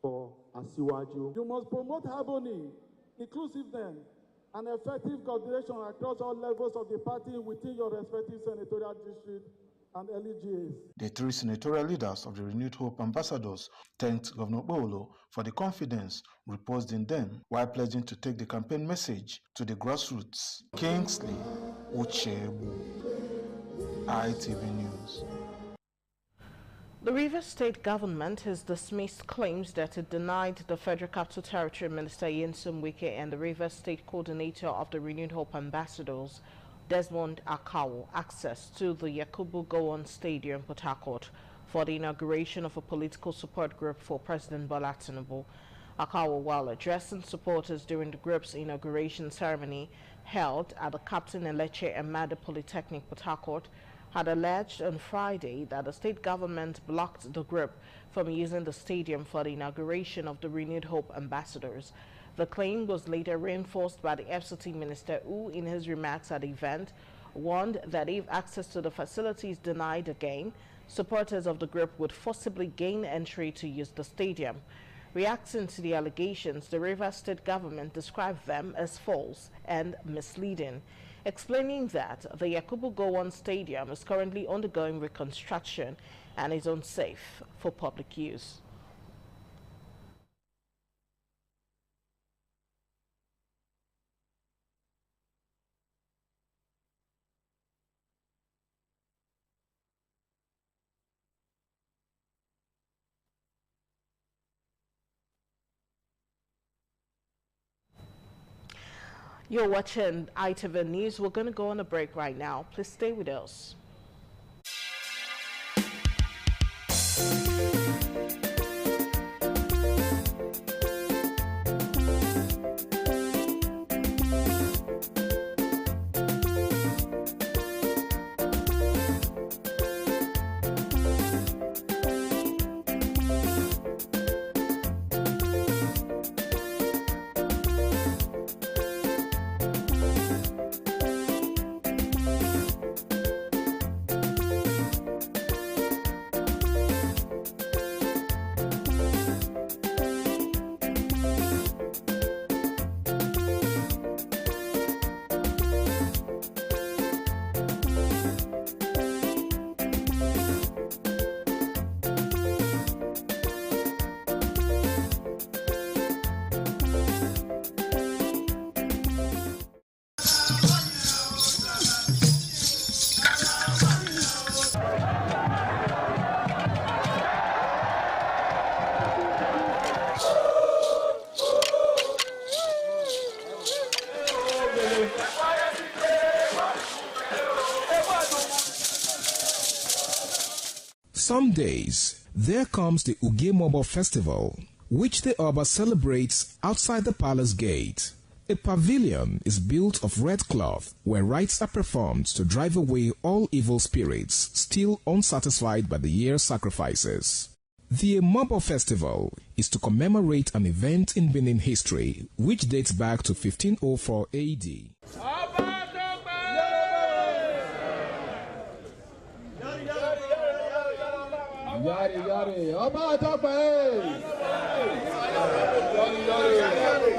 for Asiwaju. You must promote harmony, inclusiveness, and effective coordination across all levels of the party within your respective senatorial district and LEGAs. The three senatorial leaders of the Renewed Hope ambassadors thanked Governor Okpebholo for the confidence reposed in them while pledging to take the campaign message to the grassroots. Kingsley Uchebu, ITV News. The Rivers State government has dismissed claims that it denied the Federal Capital Territory Minister Nyesom Wike and the Rivers State coordinator of the Renewed Hope ambassadors, Desmond Akawo, access to the Yakubu Gowon Stadium, Port Harcourt, for the inauguration of a political support group for President Bola Tinubu. Akawo, while addressing supporters during the group's inauguration ceremony held at the Captain Eleche Emade Polytechnic, Port Harcourt, had alleged on Friday that the state government blocked the group from using the stadium for the inauguration of the Renewed Hope ambassadors. The claim was later reinforced by the FCT minister, who, in his remarks at the event, warned that if access to the facility is denied again, supporters of the group would forcibly gain entry to use the stadium. Reacting to the allegations, the Rivers State government described them as false and misleading, explaining that the Yakubu Gowon Stadium is currently undergoing reconstruction and is unsafe for public use. You're watching ITV News. We're going to go on a break right now. Please stay with us. Some days, there comes the Ugemobo Festival, which the Oba celebrates outside the palace gate. A pavilion is built of red cloth where rites are performed to drive away all evil spirits still unsatisfied by the year's sacrifices. The Ugemobo Festival is to commemorate an event in Benin history which dates back to 1504 AD. Yari, yari, Oba Tope! Yari, yari,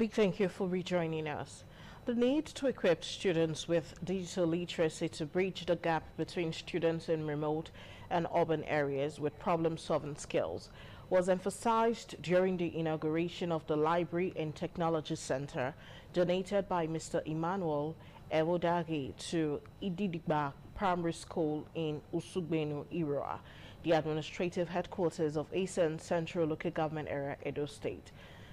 big thank you for rejoining us. The need to equip students with digital literacy to bridge the gap between students in remote and urban areas with problem-solving skills was emphasized during the inauguration of the Library and Technology Center donated by Mr. Emmanuel Ewodage to Ididigba Primary School in Usugbenu, Irua, the administrative headquarters of Eastern Central Local Government Area, Edo State.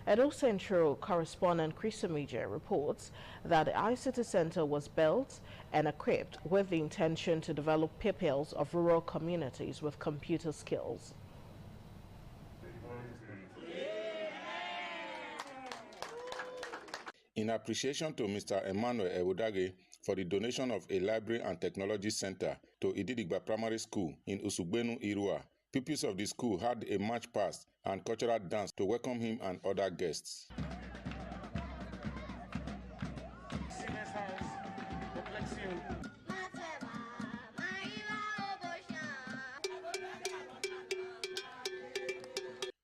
Edo Central correspondent Chris Omije reports that the ICT Center was built and equipped with the intention to develop pupils of rural communities with computer skills. In appreciation to Mr. Emmanuel Ewodage for the donation of a library and technology center to Ididigba Primary School in Usugbenu, Irua, pupils of the school had a march past and cultural dance to welcome him and other guests.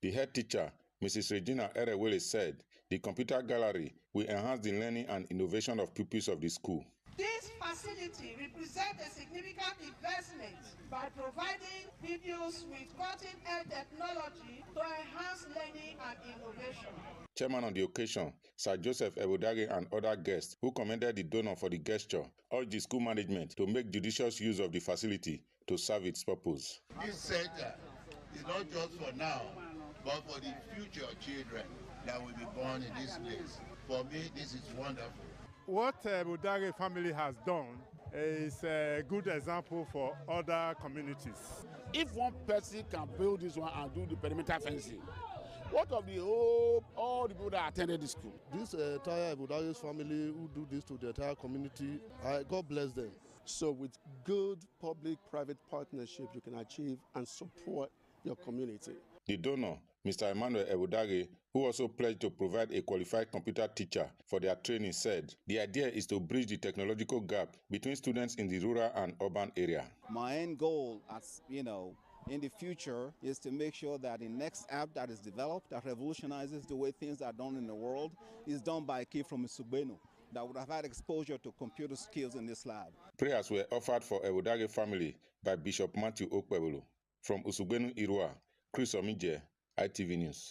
The head teacher, Mrs. Regina Erewele, said the computer gallery will enhance the learning and innovation of pupils of the school. This facility represents a significant investment by providing pupils with cutting-edge technology to enhance learning and innovation. Chairman on the occasion, Sir Joseph Ewodage, and other guests who commended the donor for the gesture urged the school management to make judicious use of the facility to serve its purpose. This center is not just for now, but for the future children that will be born in this place. For me, this is wonderful. What Ewodage family has done is a good example for other communities. If one person can build this one and do the perimeter fencing, what of the all the people that attended the school? This entire Ewodage family who do this to the entire community, God bless them. So with good public-private partnership, you can achieve and support your community. The donor, Mr. Emmanuel Ewodage, who also pledged to provide a qualified computer teacher for their training, said the idea is to bridge the technological gap between students in the rural and urban area. My end goal, as you know, in the future is to make sure that the next app that is developed that revolutionizes the way things are done in the world is done by a kid from Usugbenu that would have had exposure to computer skills in this lab. Prayers were offered for Ewodage family by Bishop Matthew Okpebulu. From Usugbenu, Irua, Chris Omije, ITV News.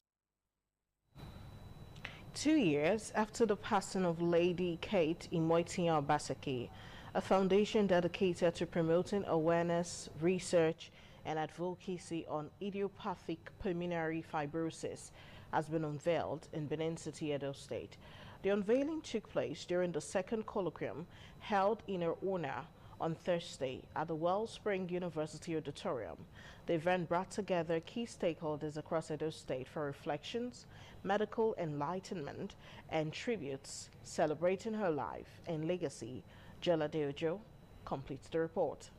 2 years after the passing of Lady Kate Imoitinyan Obaseki, a foundation dedicated to promoting awareness, research, and advocacy on idiopathic pulmonary fibrosis has been unveiled in Benin City, Edo State. The unveiling took place during the second colloquium held in her honor on Thursday at the Wellspring University Auditorium. The event brought together key stakeholders across Edo State for reflections, medical enlightenment, and tributes celebrating her life and legacy. Jola Deojo completes the report.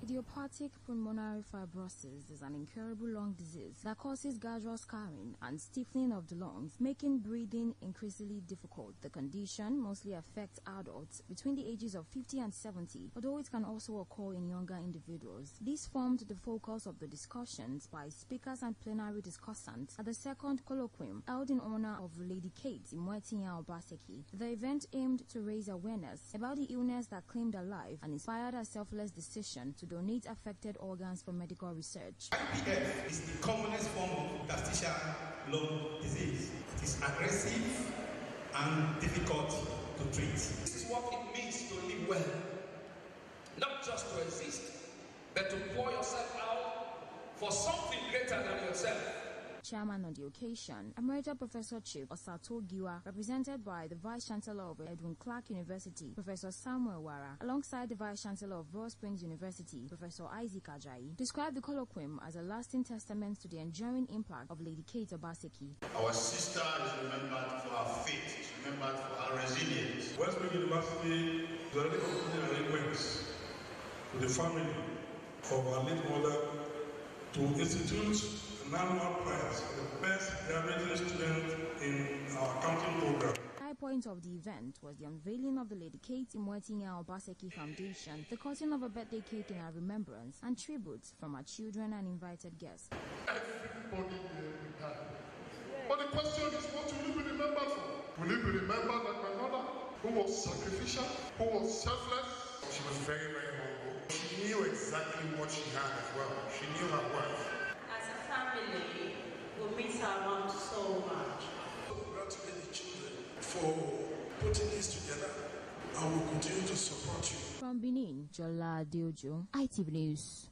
Idiopathic pulmonary fibrosis is an incurable lung disease that causes gradual scarring and stiffening of the lungs, making breathing increasingly difficult. The condition mostly affects adults between the ages of 50 and 70, although it can also occur in younger individuals. This formed the focus of the discussions by speakers and plenary discussants at the second colloquium held in honor of Lady Kate Imoitinyan Obaseki. The event aimed to raise awareness about the illness that claimed her life and inspired a selfless decision to donate affected organs for medical research. IPF is the commonest form of interstitial lung disease. It is aggressive and difficult to treat. This is what it means to live well. Not just to exist, but to pour yourself out for something greater than yourself. Chairman on the occasion, Emerita Professor Chief Osato Giwa, represented by the Vice Chancellor of Edwin Clark University, Professor Samuel Wara, alongside the Vice Chancellor of Royal Springs University, Professor Isaac Ajayi, described the colloquium as a lasting testament to the enduring impact of Lady Kate Obaseki. Our sister is remembered for her faith, is remembered for her resilience. West Point University is already concluding arrangements to the family of our late mother to institute an annual prize for the best graduating student in our accounting program. The high point of the event was the unveiling of the Lady Kate Imoitinyan Obaseki Foundation, the cutting of a birthday cake in her remembrance, and tributes from her children and invited guests. Everybody will be happy. But the question is, what will you be remembered for? Will you be remembered like my mother, who was sacrificial, who was selfless? She was very, very humble. She knew exactly what she had as well. She knew her worth. As a family, we miss her mom so much. We congratulate the children for putting this together, and we'll continue to support you. From Benin, Jola Diojo, ITV News.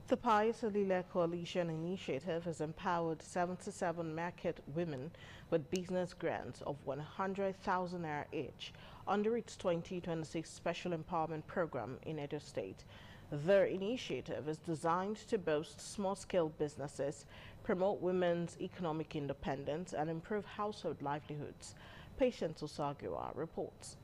The Pius Alile Coalition Initiative has empowered 77 market women with business grants of 100,000 naira each under its 2026 Special Empowerment Program in Edo State. Their initiative is designed to boost small-scale businesses, promote women's economic independence, and improve household livelihoods. Patience Osagiwa reports.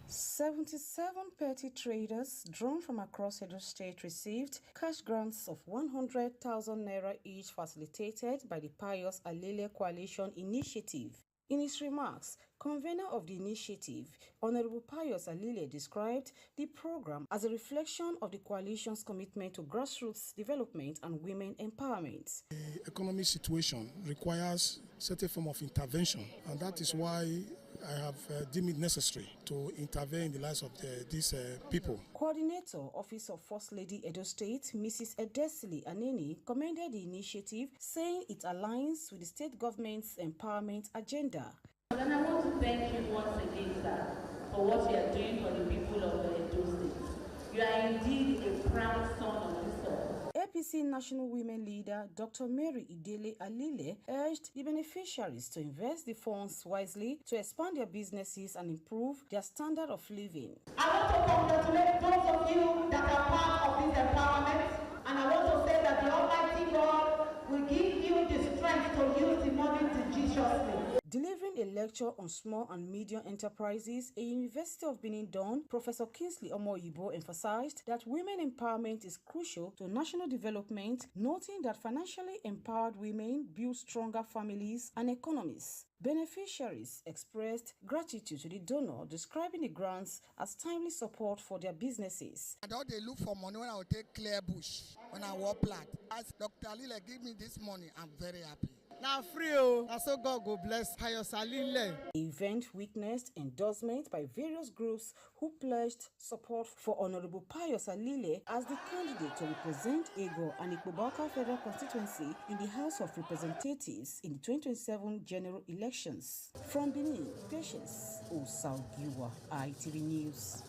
77 petty traders drawn from across Edo State received cash grants of 100,000 naira each, facilitated by the Pius Alile Coalition Initiative. In his remarks, convener of the initiative, Honorable Pius Alile, described the program as a reflection of the coalition's commitment to grassroots development and women empowerment. The economic situation requires certain form of intervention, and that is why I have deemed it necessary to intervene in the lives of these people. Coordinator, Office of First Lady Edo State, Mrs. Edesili Aneni, commended the initiative, saying it aligns with the state government's empowerment agenda. And I want to thank you once again, sir, for what you are doing for the people of Edo State. You are indeed a proud son of this soil. APC National Women Leader Dr. Mary Idele Alile urged the beneficiaries to invest the funds wisely to expand their businesses and improve their standard of living. I want to congratulate those of you that are part of this empowerment, and I want to say that the Almighty God will give you the strength to use the money judiciously. Delivering a lecture on small and medium enterprises at University of Benin Dawn, Professor Kingsley Omoyibo emphasized that women empowerment is crucial to national development, noting that financially empowered women build stronger families and economies. Beneficiaries expressed gratitude to the donor, describing the grants as timely support for their businesses. I don't look for money when I will take clear bush, when I work plat. As Dr. Alile give me this money, I'm very happy. Now free, oh. So God go bless Pius Alile. The event witnessed endorsement by various groups who pledged support for Honorable Pius Alile as the candidate to represent Ego and Ikbobaka Federal Constituency in the House of Representatives in the 2027 general elections. From Benin, Patience Osagiwa, ITV News.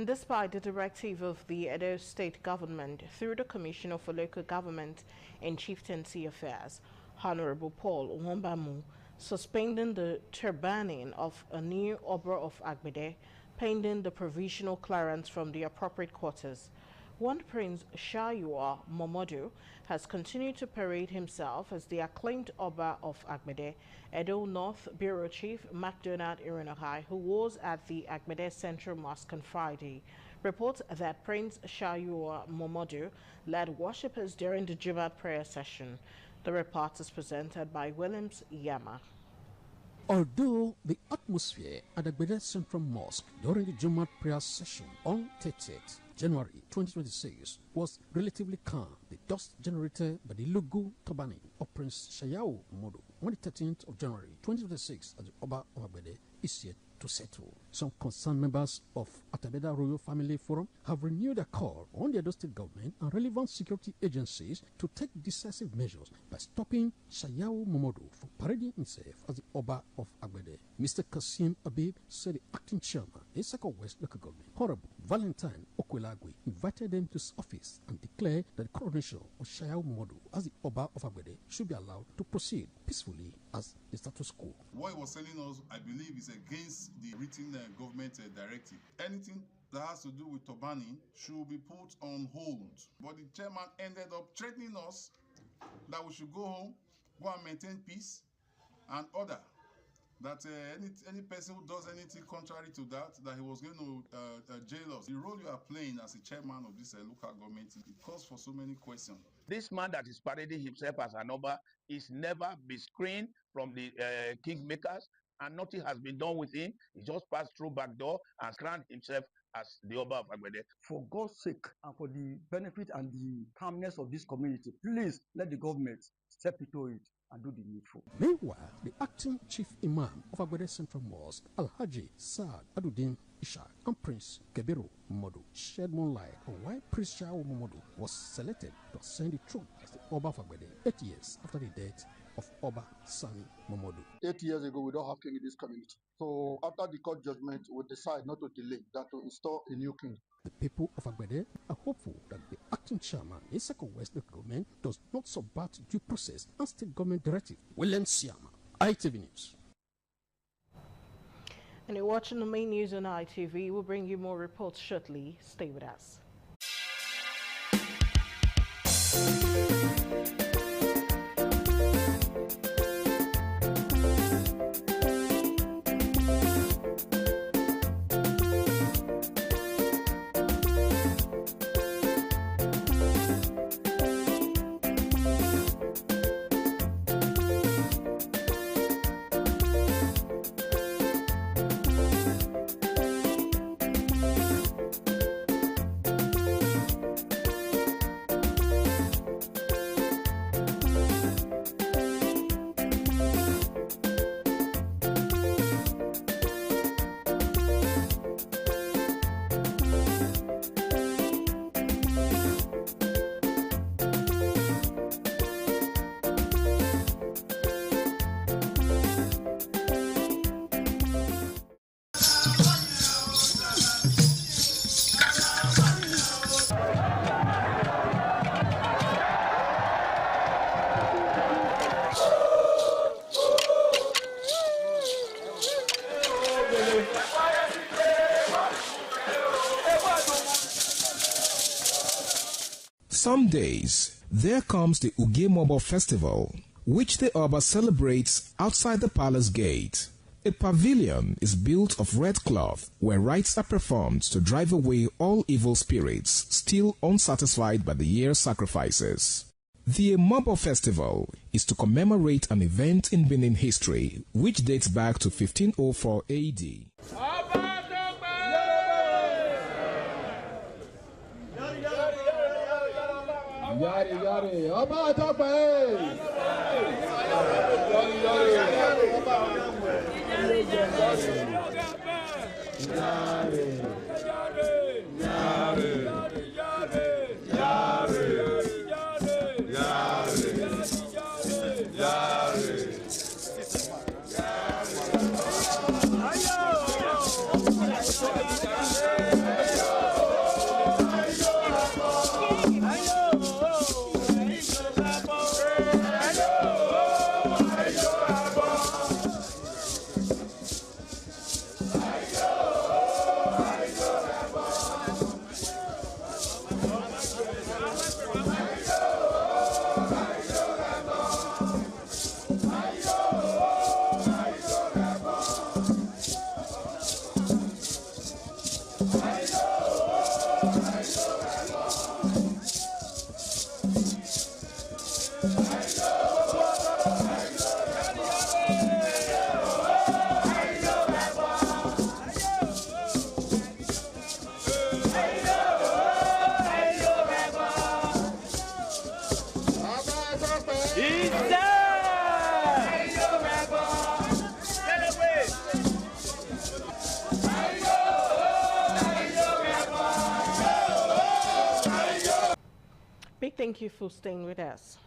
Despite the directive of the Edo State government through the Commissioner for Local Government and Chieftaincy Affairs, Honorable Paul Nwambamu, suspending the turbaning of a new Oba of Agbede, pending the provisional clearance from the appropriate quarters. One Prince Shayua Momodu has continued to parade himself as the acclaimed Oba of Agbede. Edo North Bureau Chief MacDonald Ironahai, who was at the Agbede Central Mosque on Friday, reports that Prince Shayua Momodu led worshippers during the Jumat prayer session. The report is presented by Williams Yama. Although the atmosphere at the Agbede Central Mosque during the Jumat prayer session on 30th January 2026 was relatively calm, the dust generated by the Lugu turbaning of Prince Shayau Momodu on the 13th of January 2026 at the Oba of Agbede is yet to settle. Some concerned members of Atabeda Royal Family Forum have renewed a call on the Edo State government and relevant security agencies to take decisive measures by stopping Shayau Momodu from parading himself as the Oba of Agbede. Mr. Kasim Abib said the acting chairman, Isako West Local Government, Honorable Valentine Okwelagwe, invited them to his office and declared that the coronation of Shayau Momodu as the Oba of Agbede should be allowed to proceed peacefully as the status quo. What he was telling us, I believe, is against the written government directive. Anything that has to do with turbaning should be put on hold. But the chairman ended up threatening us that we should go home, go and maintain peace, and order that any person who does anything contrary to that he was going to jail us. The role you are playing as a chairman of this local government, it calls for so many questions. This man that is parading himself as an Oba is never be screened from the kingmakers, and nothing has been done with him. He just passed through back door and crowned himself as the Oba of Agbede. For God's sake and for the benefit and the calmness of this community, please let the government step into it and do the needful. Meanwhile, the acting chief imam of Agbede Central Mosque, Alhaji Saad Aduddin Ishaq, and Prince Kebiru Momodu shed moonlight on why Prince Shao Momodu was selected to ascend the throne as the Oba of Agbede 8 years after the death of Oba Sani Momodu. 8 years ago, we don't have king in this community. So after the court judgment, we decide not to delay, that to install a new king. The people of Agbede are hopeful that the acting chairman in Second West Local Government does not subvert due process and state government directive. William Siama, ITV News. And you're watching the main news on ITV. We'll bring you more reports shortly. Stay with us. Some days, there comes the Ugemobo Festival, which the Oba celebrates outside the palace gate. A pavilion is built of red cloth where rites are performed to drive away all evil spirits still unsatisfied by the year's sacrifices. The Ugemobo Festival is to commemorate an event in Benin history which dates back to 1504 AD. Yari yari, Oba Tope! Yari yari, Big thank you for staying with us.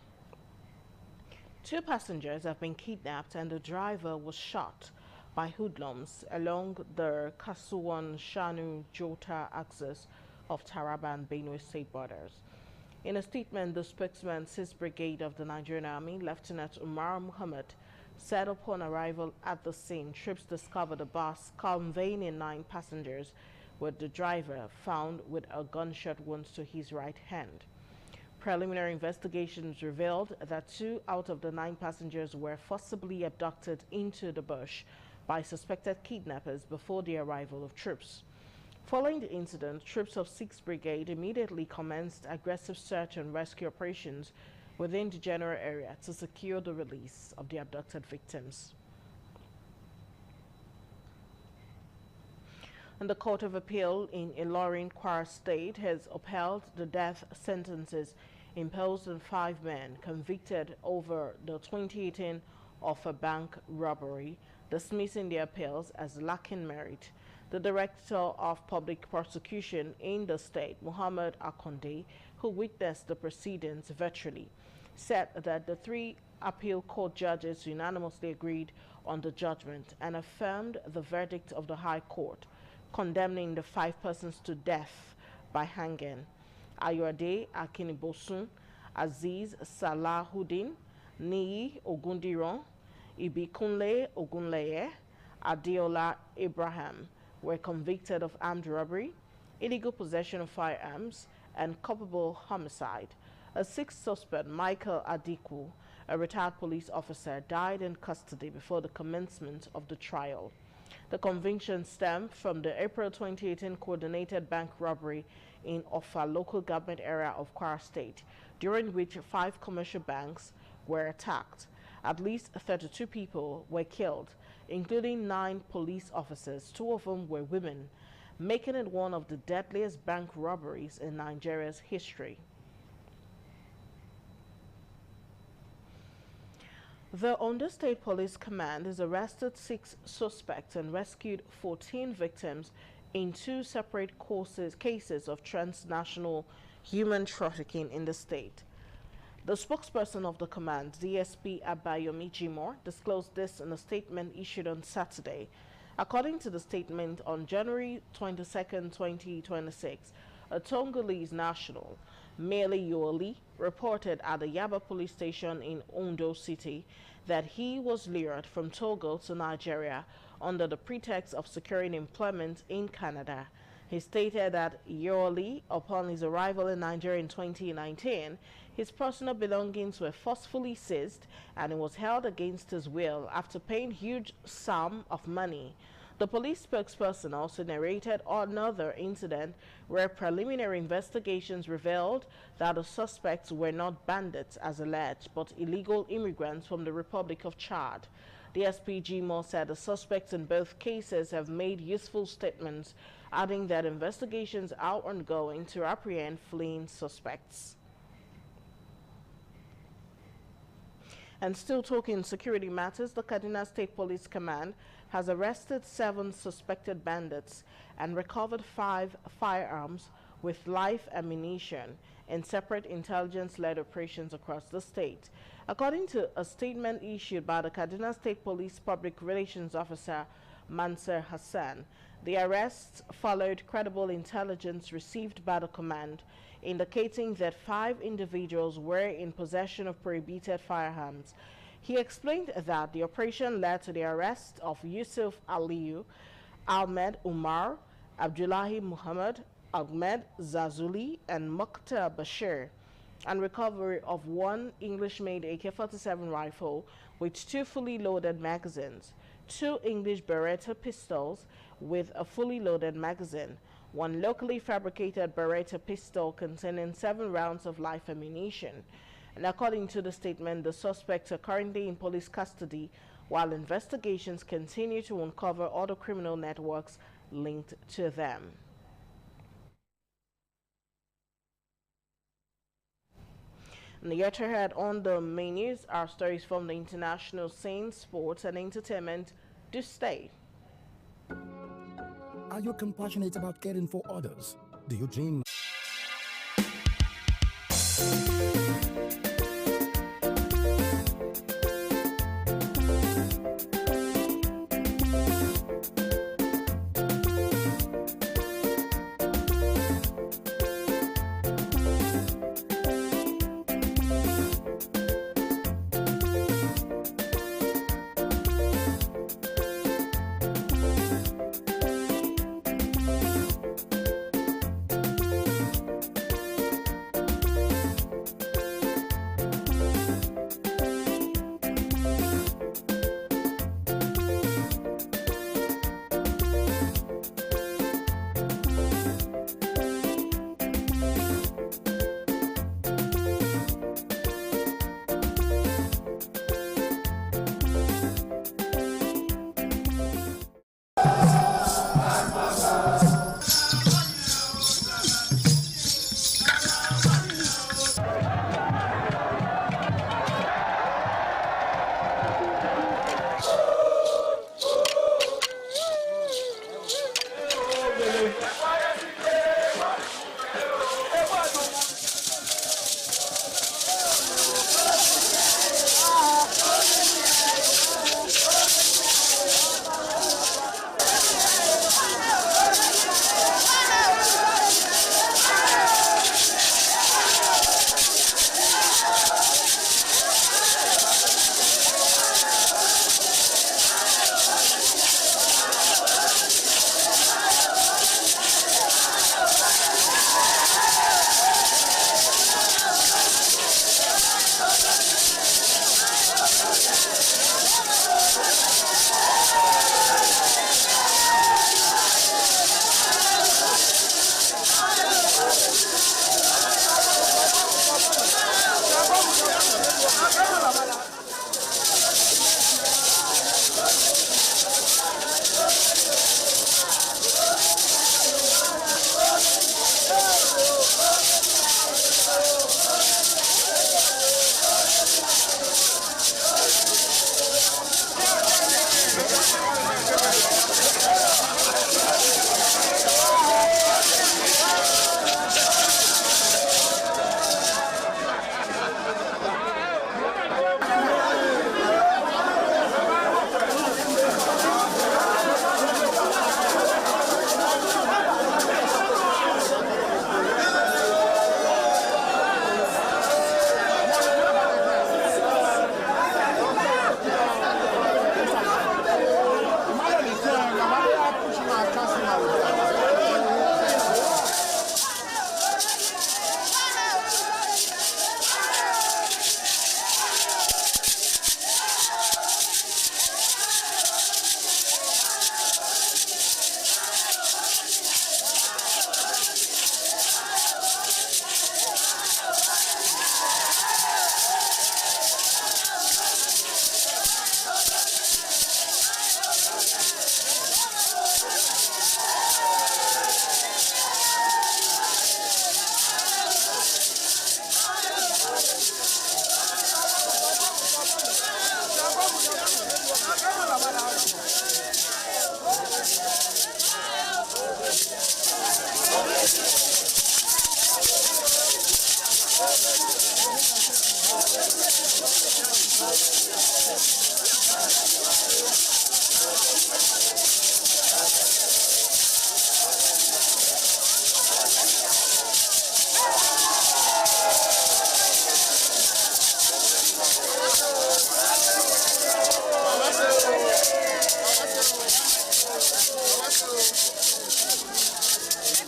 2 passengers have been kidnapped and the driver was shot by hoodlums along the Kasuwan-Shanu-Jota axis of Taraba and Benue State borders. In a statement, the spokesman, 6th Brigade of the Nigerian Army, Lieutenant Umar Muhammad, said upon arrival at the scene, troops discovered a bus conveying 9 passengers, with the driver found with a gunshot wound to his right hand. Preliminary investigations revealed that 2 out of the 9 passengers were forcibly abducted into the bush by suspected kidnappers before the arrival of troops. Following the incident, troops of 6th Brigade immediately commenced aggressive search and rescue operations within the general area to secure the release of the abducted victims. And the Court of Appeal in Ilorin, Kwara State has upheld the death sentences imposed on 5 men convicted over the 2018 of a bank robbery, dismissing their appeals as lacking merit. The Director of Public Prosecution in the state, Muhammad Akonde, who witnessed the proceedings virtually, said that the 3 appeal court judges unanimously agreed on the judgment and affirmed the verdict of the High Court, condemning the 5 persons to death by hanging. Ayode Akinibosun, Aziz Salahuddin, Niyi Ogundiran, Ibikunle Ogunleye, Adeola Abraham were convicted of armed robbery, illegal possession of firearms, and culpable homicide. A 6th suspect, Michael Adiku, a retired police officer, died in custody before the commencement of the trial. The conviction stemmed from the April 2018 coordinated bank robbery in Offa local government area of Kwara State, during which 5 commercial banks were attacked. At least 32 people were killed, including 9 police officers, 2 of whom were women, making it one of the deadliest bank robberies in Nigeria's history. The Ondo State Police Command has arrested 6 suspects and rescued 14 victims in 2 separate cases of transnational human trafficking in the state. The spokesperson of the command, DSP Abayomi Jimoh, disclosed this in a statement issued on Saturday. According to the statement, on January 22, 2026, a Tongolese national, Mele Yoli, reported at the Yaba police station in Ondo City that he was lured from Togo to Nigeria under the pretext of securing employment in Canada. He stated that Yoli, upon his arrival in Nigeria in 2019, his personal belongings were forcefully seized and he was held against his will after paying huge sum of money. The police spokesperson also narrated another incident where preliminary investigations revealed that the suspects were not bandits as alleged, but illegal immigrants from the Republic of Chad. DSP Jimoh said the suspects in both cases have made useful statements, adding that investigations are ongoing to apprehend fleeing suspects. And still talking security matters, the Kaduna State Police Command has arrested 7 suspected bandits and recovered 5 firearms with live ammunition in separate intelligence-led operations across the state. According to a statement issued by the Kaduna State Police Public Relations Officer Mansur Hassan, the arrests followed credible intelligence received by the command, indicating that 5 individuals were in possession of prohibited firearms. He explained that the operation led to the arrest of Yusuf Aliyu, Ahmed Umar, Abdullahi Muhammad, Ahmed Zazuli, and Mukhtar Bashir, and recovery of 1 English-made AK-47 rifle with 2 fully loaded magazines, 2 English Beretta pistols with a fully loaded magazine, 1 locally fabricated Beretta pistol containing 7 rounds of live ammunition. And according to the statement, the suspects are currently in police custody while investigations continue to uncover other criminal networks linked to them. And yet ahead on the main news are stories from the international scene, sports and entertainment. Do stay. Are you compassionate about caring for others? Do you dream?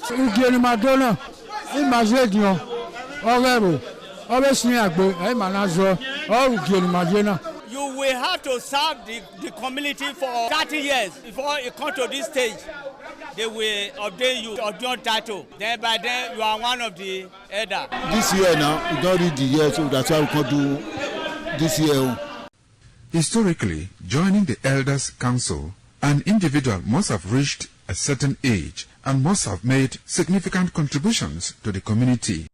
Ugieni Madonna, imagine Orero, always near Agbo, Manazo, or Ugieni Madonna. You will have to serve the community for 30 years before you come to this stage. They will ordain you ordain title. Then by then you are one of the elder. This year now, we don't read the year, so that's why we can do this year. Historically, joining the Elders Council, an individual must have reached a certain age and must have made significant contributions to the community.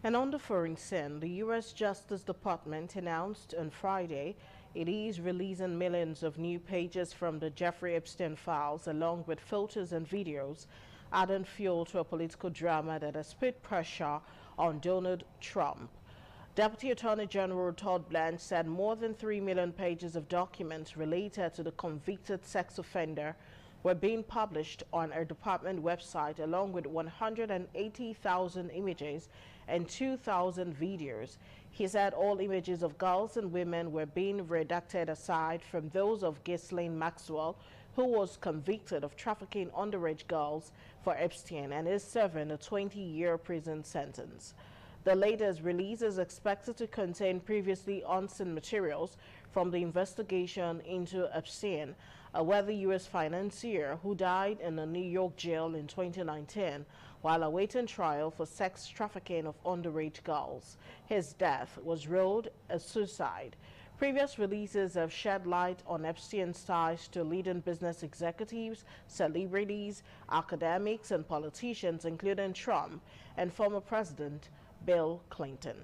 And on the foreign scene, the U.S. Justice Department announced on Friday it is releasing millions of new pages from the Jeffrey Epstein files along with photos and videos, adding fuel to a political drama that has put pressure on Donald Trump. Deputy Attorney General Todd Blanche said more than 3 million pages of documents related to the convicted sex offender were being published on a department website along with 180,000 images and 2,000 videos. He said all images of girls and women were being redacted aside from those of Ghislaine Maxwell, who was convicted of trafficking underage girls for Epstein and is serving a 20-year prison sentence. The latest release is expected to contain previously unseen materials from the investigation into Epstein, a wealthy U.S. financier who died in a New York jail in 2019 while awaiting trial for sex trafficking of underage girls. His death was ruled a suicide. Previous releases have shed light on Epstein's ties to leading business executives, celebrities, academics, and politicians, including Trump and former President Bill Clinton.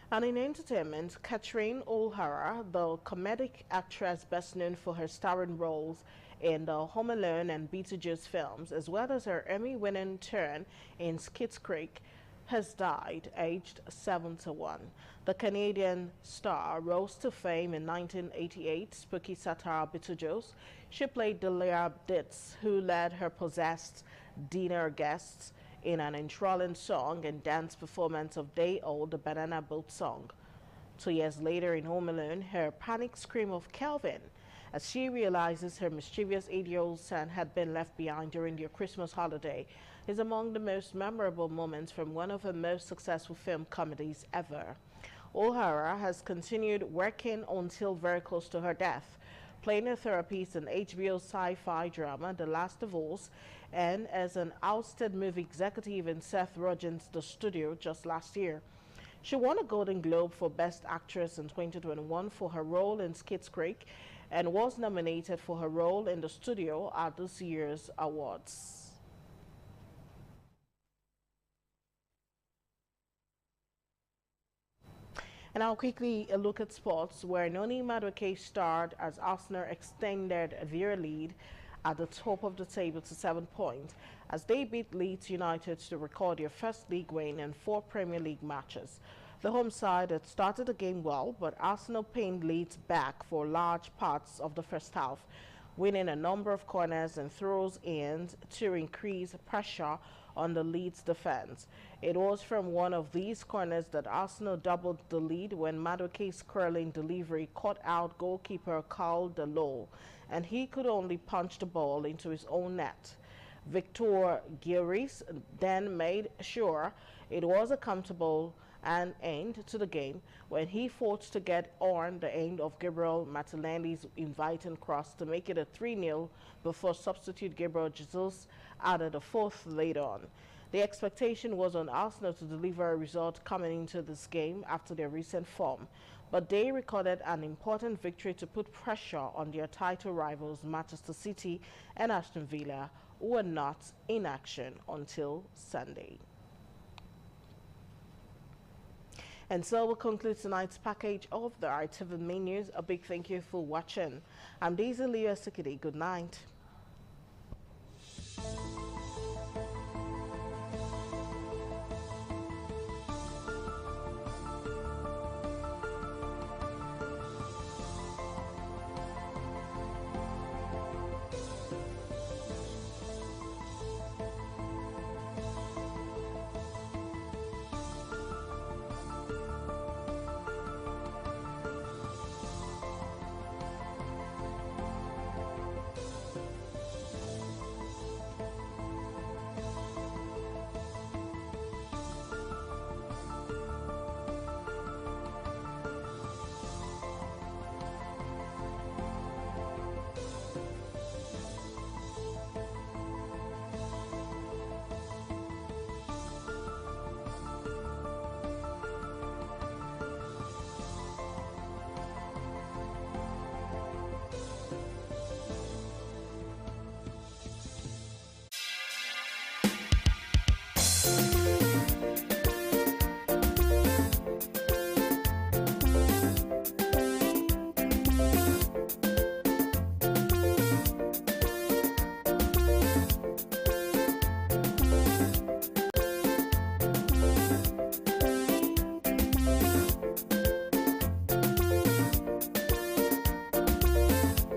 And in entertainment, Catherine O'Hara, the comedic actress best known for her starring roles in the Home Alone and Beetlejuice films, as well as her Emmy-winning turn in Schitt's Creek, has died, aged 71. The Canadian star rose to fame in 1988 spooky satire Beetlejuice. She played Delia Ditz, who led her possessed dinner guests in an enthralling song and dance performance of Day Old, the Banana Boat song. 2 years later in Home Alone, her panic scream of Kelvin, as she realizes her mischievous 8-year-old son had been left behind during their Christmas holiday, is among the most memorable moments from one of her most successful film comedies ever. O'Hara has continued working until very close to her death, playing a therapist in HBO's sci-fi drama The Last of Us, and as an ousted movie executive in Seth Rogen's The Studio just last year. She won a Golden Globe for Best Actress in 2021 for her role in Schitt's Creek and was nominated for her role in The Studio at this year's awards. And now quickly a look at sports, where Noni Madueke starred as Arsenal extended their lead at the top of the table to 7 points as they beat Leeds United to record their first league win in 4 Premier League matches. The home side had started the game well, but Arsenal pinned Leeds back for large parts of the first half, winning a number of corners and throws in to increase pressure on the Leeds defense. It was from one of these corners that Arsenal doubled the lead when Madueke's curling delivery caught out goalkeeper Carl Delors, and he could only punch the ball into his own net. Victor Gyoris then made sure it was a comfortable an end to the game when he fought to get on the end of Gabriel Martinelli's inviting cross to make it a 3-0 before substitute Gabriel Jesus added a 4th later on. The expectation was on Arsenal to deliver a result coming into this game after their recent form, but they recorded an important victory to put pressure on their title rivals Manchester City and Aston Villa, who were not in action until Sunday. And so we'll conclude tonight's package of the RTV Main News. A big thank you for watching. I'm Daisy Leo Sikidi. Good night.